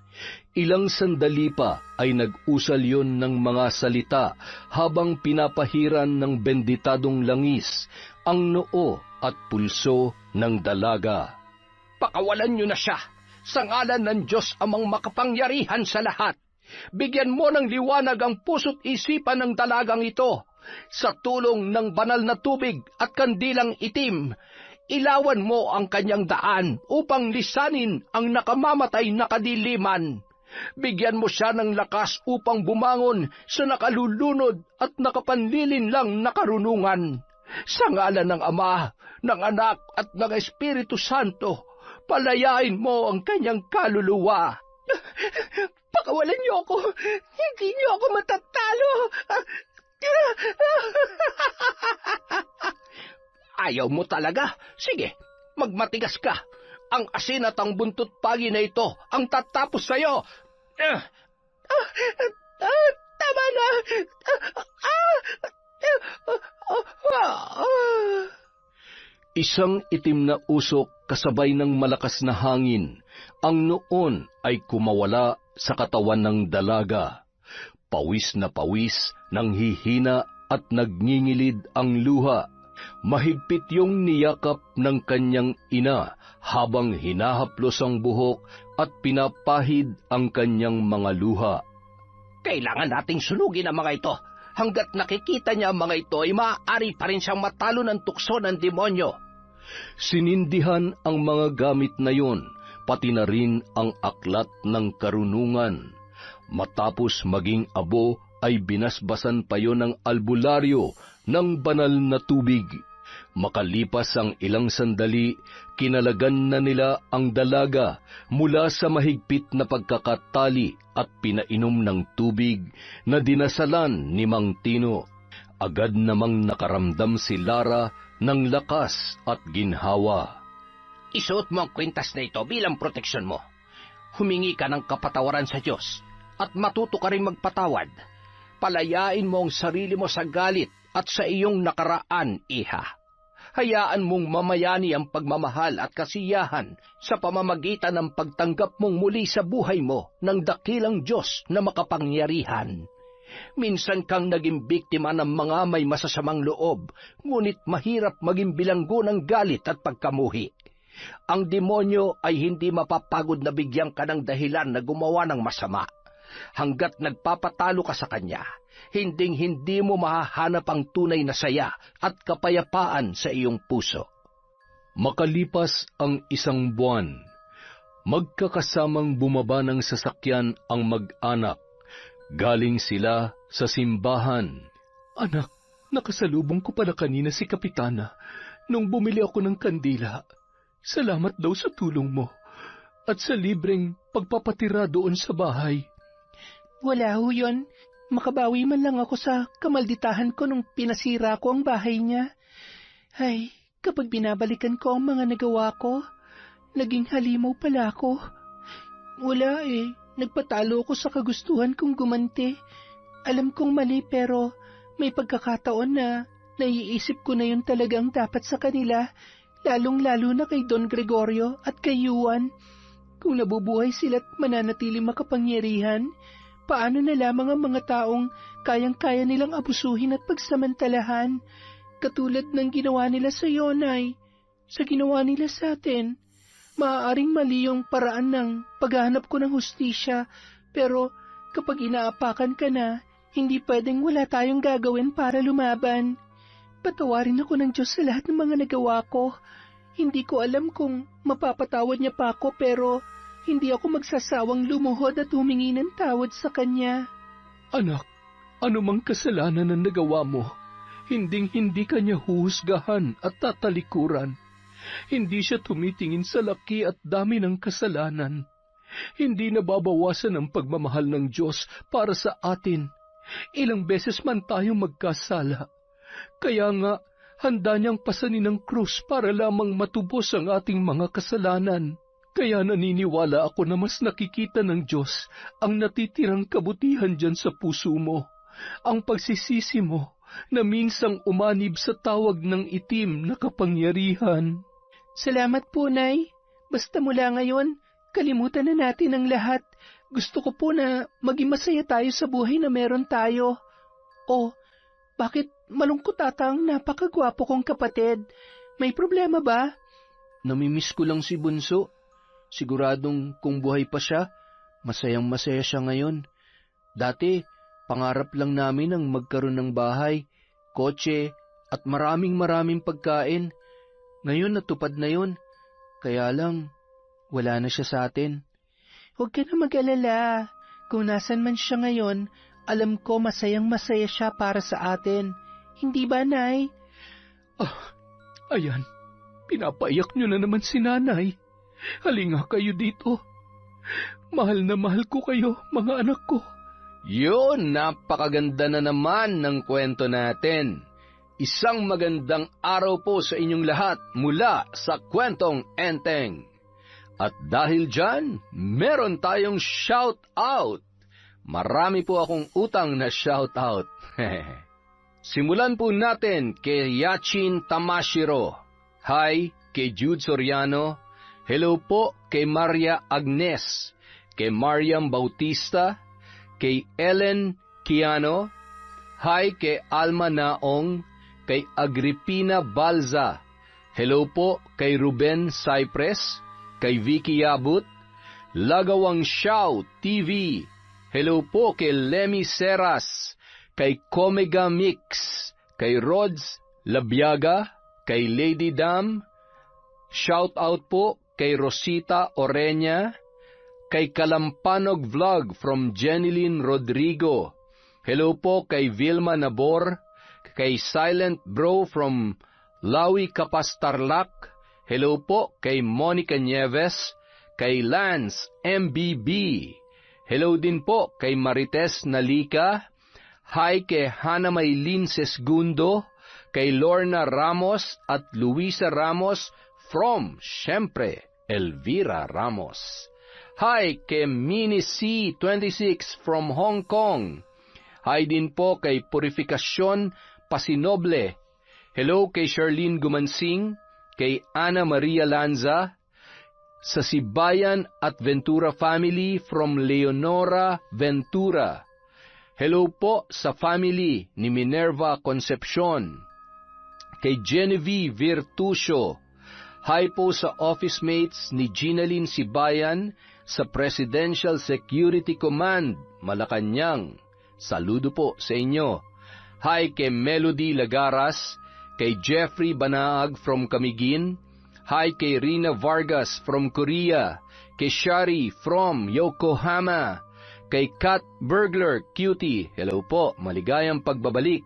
Ilang sandali pa ay nag-usal yon ng mga salita habang pinapahiran ng benditadong langis ang noo at pulso ng dalaga. Pakawalan niyo na siya sa ngalan ng Diyos amang makapangyarihan sa lahat. Bigyan mo ng liwanag ang puso't isipan ng dalagang ito. Sa tulong ng banal na tubig at kandilang itim, ilawan mo ang kanyang daan upang lisanin ang nakamamatay na kadiliman. Bigyan mo siya ng lakas upang bumangon sa nakalulunod at nakapanlilin lang na karunungan. Sa ngalan ng Ama, ng Anak at ng Espiritu Santo, palayain mo ang kanyang kaluluwa. Pakawalan niyo ako! Hindi niyo ako matatalo! Ayaw mo talaga? Sige, magmatigas ka. Ang asin at ang buntot pagi na ito ang tatapos sa'yo. Tama na! Isang itim na usok kasabay ng malakas na hangin, ang noon ay kumawala sa katawan ng dalaga. Pawis na pawis, nanghihina at nagngingilid ang luha. Mahigpit yung niyakap ng kanyang ina habang hinahaplos ang buhok at pinapahid ang kanyang mga luha. Kailangan nating sunugin ang mga ito. Hanggat nakikita niya ang mga ito ay maaari pa rin siyang matalo ng tukso ng demonyo. Sinindihan ang mga gamit na yon, pati na rin ang aklat ng karunungan. Matapos maging abo ay binasbasan pa yon ng albularyo ng banal na tubig. Makalipas ang ilang sandali, kinalagan na nila ang dalaga mula sa mahigpit na pagkakatali at pinainom ng tubig na dinasalan ni Mang Tino. Agad namang nakaramdam si Lara ng lakas at ginhawa. Isuot mo ang kwintas na ito bilang proteksyon mo. Humingi ka ng kapatawaran sa Diyos at matuto ka rin magpatawad. Palayain mo ang sarili mo sa galit at sa iyong nakaraan, iha. Hayaan mong mamayani ang pagmamahal at kasiyahan sa pamamagitan ng pagtanggap mong muli sa buhay mo ng dakilang Diyos na makapangyarihan. Minsan kang naging biktima ng mga may masasamang loob, ngunit mahirap maging bilanggo ng galit at pagkamuhi. Ang demonyo ay hindi mapapagod na bigyan ka ng dahilan na gumawa ng masama. Hanggat nagpapatalo ka sa kanya, hinding-hindi mo mahahanap ang tunay na saya at kapayapaan sa iyong puso. Makalipas ang 1 buwan, magkakasamang bumaba ng sasakyan ang mag-anak. Galing sila sa simbahan. Anak, nakasalubong ko pala kanina si Kapitana nung bumili ako ng kandila. Salamat daw sa tulong mo at sa libreng pagpapatira doon sa bahay. Wala ho yun. Makabawi man lang ako sa kamalditahan ko nung pinasira ko ang bahay niya. Ay, kapag binabalikan ko ang mga nagawa ko, naging halimaw pala ako. Wala eh, nagpatalo ko sa kagustuhan kong gumanti. Alam kong mali pero may pagkakataon na naiisip ko na yun talagang dapat sa kanila, lalong-lalo na kay Don Gregorio at kay Juan. Kung nabubuhay sila't mananatili makapangyarihan, paano na lamang ang mga taong kayang-kaya nilang abusuhin at pagsamantalahan, katulad ng ginawa nila sa Yonay, sa ginawa nila sa atin. Maaaring mali yung paraan ng paghahanap ko ng hustisya, pero kapag inaapakan ka na, hindi pwedeng wala tayong gagawin para lumaban. Patawarin ako ng Diyos sa lahat ng mga nagawa ko. Hindi ko alam kung mapapatawad niya pa ako, pero hindi ako magsasawang lumuhod at humingi ng tawad sa Kanya. Anak, anumang kasalanan na nagawa mo, hinding-hindi ka niya huhusgahan at tatalikuran. Hindi siya tumitingin sa laki at dami ng kasalanan. Hindi nababawasan ang pagmamahal ng Diyos para sa atin. Ilang beses man tayo magkasala. Kaya nga, handa niyang pasanin ng krus para lamang matubos ang ating mga kasalanan. Kaya naniniwala ako na mas nakikita ng Diyos ang natitirang kabutihan dyan sa puso mo, ang pagsisisi mo na minsang umanib sa tawag ng itim na kapangyarihan. Salamat po, Nay. Basta mula ngayon, kalimutan na natin ang lahat. Gusto ko po na maging masaya tayo sa buhay na meron tayo. Oh, bakit malungkot ata ang napakagwapo kong kapatid? May problema ba? Namimiss ko lang si Bunso. Siguradong kung buhay pa siya, masayang-masaya siya ngayon. Dati, pangarap lang namin ang magkaroon ng bahay, kotse, at maraming pagkain. Ngayon natupad na yun. Kaya lang, wala na siya sa atin. Huwag ka na mag-alala. Kung nasan man siya ngayon, alam ko masayang-masaya siya para sa atin. Hindi ba, Nay? Ayan, pinapaiyak niyo na naman si Nanay. Halika kayo dito. Mahal na mahal ko kayo, mga anak ko. Yun, napakaganda na naman ng kwento natin. Isang magandang araw po sa inyong lahat mula sa Kwentong Enteng. At dahil dyan, meron tayong shout-out. Marami po akong utang na shout-out. Simulan po natin kay Yachin Tamashiro. Hi kay Jude Soriano. Hello po kay Maria Agnes. Kay Mariam Bautista. Kay Ellen Kiano. Hi kay Alma Naong. Kay Agripina Balza. Hello po kay Ruben Cypress. Kay Vicky Yabut. Lagawang Xiao TV. Hello po kay Lemmy Seras. kay Comega Mix, kay Rods Labiaga, kay Lady Dam, shout out po kay Rosita Orenya, kay Kalampanog Vlog from Jenilyn Rodrigo. Hello po kay Vilma Nabor, kay Silent Bro from Lawi Kapastarlak. Hello po kay Monica Nieves, kay Lance MBB. Hello din po kay Marites Nalika. Hi kay Hana Maylin Sesgundo, kay Lorna Ramos at Luisa Ramos from, syempre, Elvira Ramos. Hi kay Mini C26 from Hong Kong. Hi din po kay Purificacion Pasinoble. Hello kay Charlene Gumansing, kay Ana Maria Lanza, sa Sibayan at Ventura family from Leonora Ventura. Hello po sa family ni Minerva Concepcion, kay Genevieve Virtusio. Hi po sa office mates ni Ginalyn Sibayan sa Presidential Security Command, Malacanang. Saludo po sa inyo. Hi kay Melody Lagaras, kay Jeffrey Banaag from Camiguin. Hi kay Rina Vargas from Korea, kay Shari from Yokohama, kay Kat Burglar Cutie. Hello po, maligayang pagbabalik.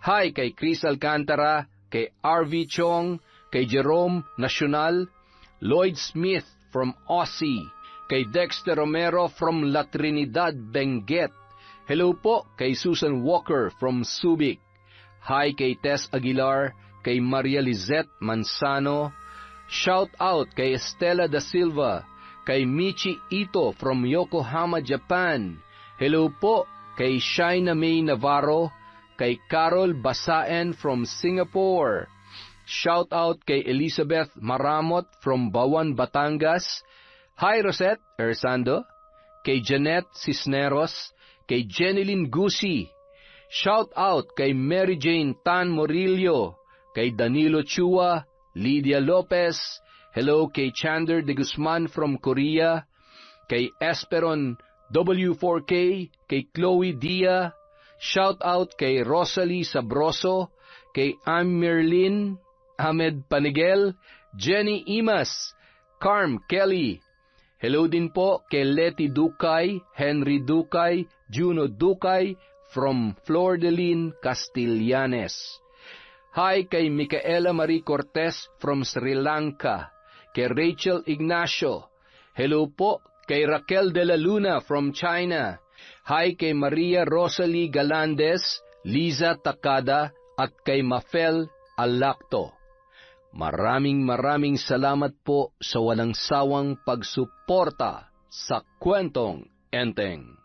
Hi kay Chris Alcantara, kay RV Chong, kay Jerome Nacional, Lloyd Smith from Aussie, kay Dexter Romero from La Trinidad, Benguet. Hello po kay Susan Walker from Subic. Hi kay Tess Aguilar, kay Maria Lizette Manzano. Shout out kay Estela da Silva, kay Michi Ito from Yokohama, Japan. Hello po kay Shaina May Navarro, kay Carol Basaen from Singapore. Shout out kay Elizabeth Maramot from Bawan, Batangas. Hi Rosette Ersando, kay Janet Cisneros, kay Jenilyn Gusi. Shout out kay Mary Jane Tan Morillo, kay Danilo Chua, Lydia Lopez. Hello kay Chander de Guzman from Korea, kay Esperon W4K, kay Chloe Dia. Shout out kay Rosalie Sabroso, kay Amirlin Ahmed Panigel, Jenny Imas, Carm Kelly. Hello din po kay Letty Dukay, Henry Dukay, Juno Dukay from Flordeline, Castillanes. Hi kay Micaela Marie Cortez from Sri Lanka, kay Rachel Ignacio. Hello po kay Raquel de la Luna from China. Hi kay Maria Rosalie Galandes, Liza Takada at kay Mafel Alacto. Maraming salamat po sa walang sawang pagsuporta sa Kwentong Enteng.